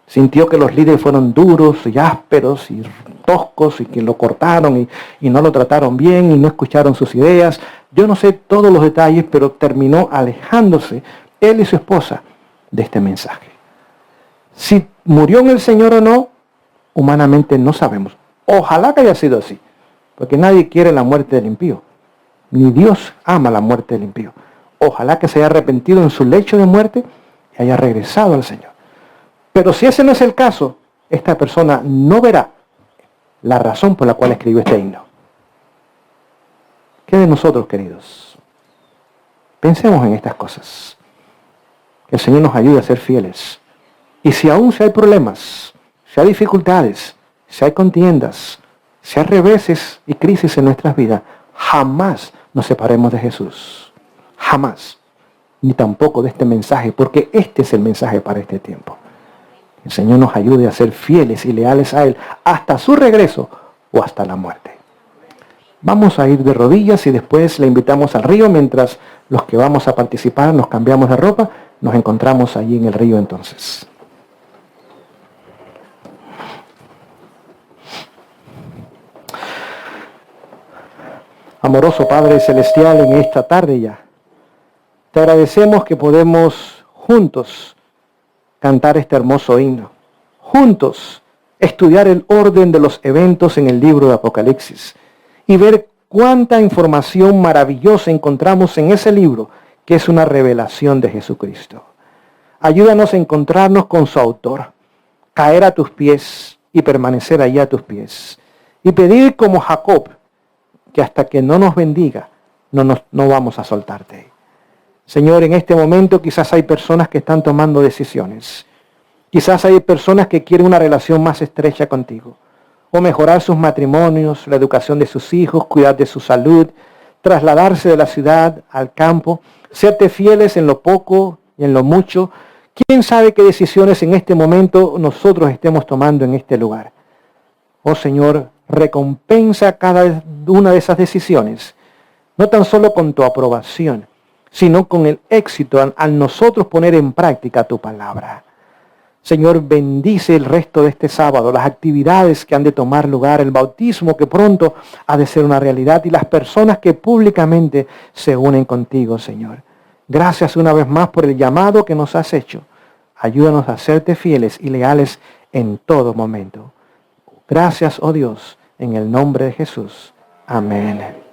Sintió que los líderes fueron duros y ásperos y toscos y que lo cortaron y no lo trataron bien y no escucharon sus ideas. Yo no sé todos los detalles, pero terminó alejándose él y su esposa de este mensaje. Si murió en el Señor o no, humanamente no sabemos. Ojalá que haya sido así, porque nadie quiere la muerte del impío. Ni Dios ama la muerte del impío. Ojalá que se haya arrepentido en su lecho de muerte y haya regresado al Señor. Pero si ese no es el caso, esta persona no verá la razón por la cual escribió este himno. ¿Qué de nosotros, queridos? Pensemos en estas cosas. Que el Señor nos ayude a ser fieles. Y si aún hay problemas, si hay dificultades, si hay contiendas, si hay reveses y crisis en nuestras vidas, jamás nos separemos de Jesús. Jamás. Ni tampoco de este mensaje, porque este es el mensaje para este tiempo. El Señor nos ayude a ser fieles y leales a Él hasta su regreso o hasta la muerte. Vamos a ir de rodillas y después le invitamos al río mientras los que vamos a participar nos cambiamos de ropa. Nos encontramos allí en el río entonces. Amoroso Padre Celestial, en esta tarde ya, te agradecemos que podemos juntos cantar este hermoso himno, juntos estudiar el orden de los eventos en el libro de Apocalipsis y ver cuánta información maravillosa encontramos en ese libro, que es una revelación de Jesucristo. Ayúdanos a encontrarnos con su autor, caer a tus pies y permanecer allí a tus pies, y pedir como Jacob, que hasta que no nos bendiga, no vamos a soltarte. Señor, en este momento quizás hay personas que están tomando decisiones. Quizás hay personas que quieren una relación más estrecha contigo. O mejorar sus matrimonios, la educación de sus hijos, cuidar de su salud, trasladarse de la ciudad al campo, serte fieles en lo poco y en lo mucho. ¿Quién sabe qué decisiones en este momento nosotros estemos tomando en este lugar? Oh Señor, recompensa cada una de esas decisiones, no tan solo con tu aprobación, sino con el éxito al nosotros poner en práctica tu palabra. Señor, bendice el resto de este sábado, las actividades que han de tomar lugar, el bautismo que pronto ha de ser una realidad y las personas que públicamente se unen contigo, Señor. Gracias una vez más por el llamado que nos has hecho. Ayúdanos a serte fieles y leales en todo momento. Gracias, oh Dios, en el nombre de Jesús. Amén.